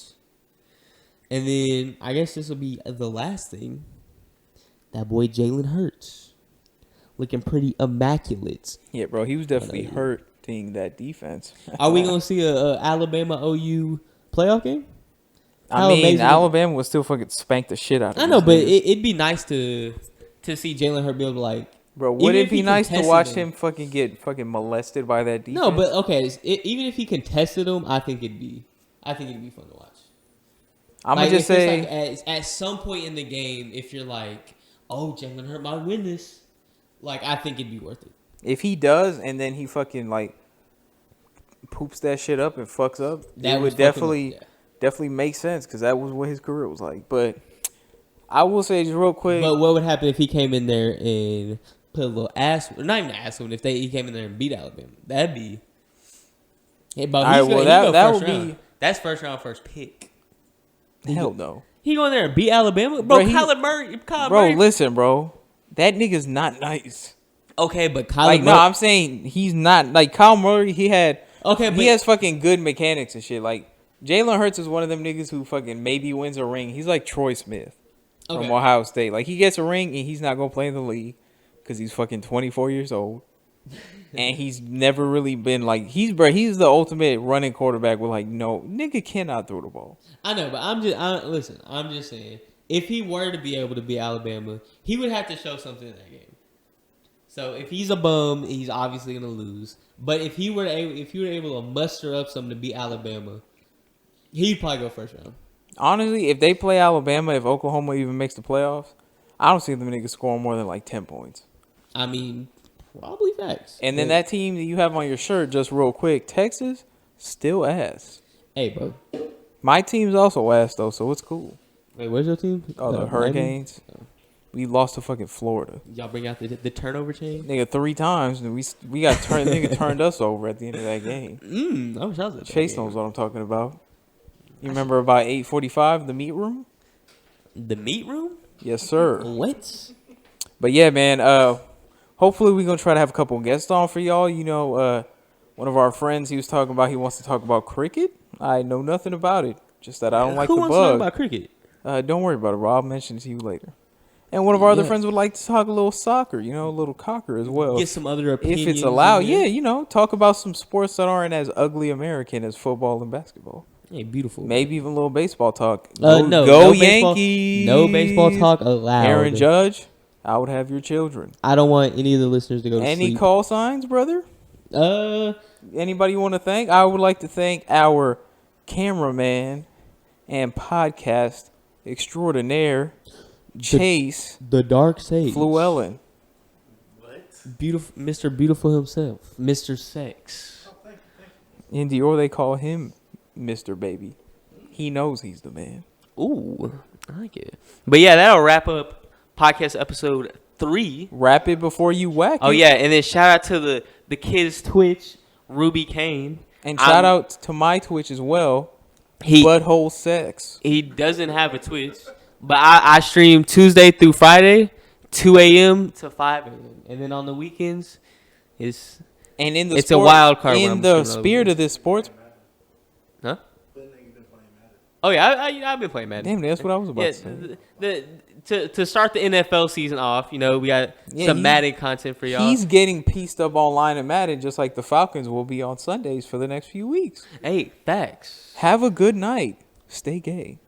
And then I guess this will be the last thing. That boy Jalen Hurt. Looking pretty immaculate. Yeah, bro, he was definitely hurting that defense. Are we gonna see a Alabama OU playoff game? I mean, Alabama would still fucking spank the shit out of I know, these but niggas. it'd be nice to see Jalen Hurt be able to like. Bro, even would if it be he nice to contested watch him- him fucking get fucking molested by that defense? No, but okay, even if he contested him, I think it'd be fun to watch. I'm Like, gonna just if it's say, like at some point in the game, if you're like, oh, Jalen Hurt might win this, like I think it'd be worth it. if he does and then he fucking like poops that shit up and fucks up, That it was would definitely make sense because that was what his career was like. But I will say just real quick, But what would happen if he came in there and put a little ass, or not even ass one, if he came in there and beat Alabama? That'd be. Hey, but All right, well, that first would round. be- That's first round, first pick. hell no. He go in there and beat Alabama, bro. Kyler Murray, Bro, listen, bro, that nigga's not nice. Okay, but Kyler Like, Murray. no, I'm saying he's not like Kyle Murray. He but has fucking good mechanics and shit. Like Jalen Hurts is one of them niggas who fucking maybe wins a ring. He's like Troy Smith from Ohio State. Like he gets a ring and he's not gonna play in the league because he's fucking 24 years old. And he's never really been like he's the ultimate running quarterback with like no nigga cannot throw the ball. I know, but I'm just saying, if he were to be able to beat Alabama, he would have to show something in that game. So if he's a bum, he's obviously gonna lose. But if he were able to muster up something to beat Alabama, he'd probably go first round. Honestly, if they play Alabama, if Oklahoma even makes the playoffs, I don't see them niggas scoring more than like 10 points. I mean, probably facts. And then that team that you have on your shirt, just real quick, Texas, still ass. Hey, bro. My team's also ass though, so it's cool. Wait, where's your team? Oh, the Hurricanes. We lost to fucking Florida. Y'all bring out the turnover chain? Nigga, 3 times, and we got turned. Nigga turned us over at the end of that game. I wish I was at that Chase game. knows what I'm talking about. You remember about 8:45, the meat room? The meat room? Yes, sir. What? But yeah, man. Hopefully we're gonna try to have a couple of guests on for y'all. You know, one of our friends, he was talking about he wants to talk about cricket. I know nothing about it, just that I don't like Who the wants to talk bug. about cricket? Don't worry about it, Rob. I'll mention it to you later. And one of our other friends would like to talk a little soccer, you know, a little cocker as well. Get some other opinions. If it's allowed, yeah, you know, talk about some sports that aren't as ugly American as football and basketball. Hey, beautiful. Maybe even a little baseball talk. No, go Yankees. Yankees. No baseball talk allowed. Aaron Judge, I would have your children. I don't want any of the listeners to go to Any sleep. call signs, brother? Anybody you want to thank? I would like to thank our cameraman and podcast extraordinaire, Chase The Dark Sage. Fluellen. Beautiful, Mr. Beautiful himself. Mr. Sex. In Dior, they call him Mr. Baby. He knows he's the man. Ooh, I like it. But yeah, that'll wrap up podcast episode 3. Wrap it before you whack it. Oh yeah, and then shout out to the kids' Twitch, RubyKane. And shout out to my Twitch as well. He Butthole Sex. He doesn't have a Twitch, but I stream Tuesday through Friday, 2 a.m. to 5 a.m. And then on the weekends, it's a wild card. In the spirit of this sports. Huh? Oh yeah, I've been playing Madden. Damn, that's what I was about to say. To start the NFL season off, you know, we got some Madden content for y'all. He's getting pieced up online in Madden just like the Falcons will be on Sundays for the next few weeks. Hey, facts. Have a good night. Stay gay.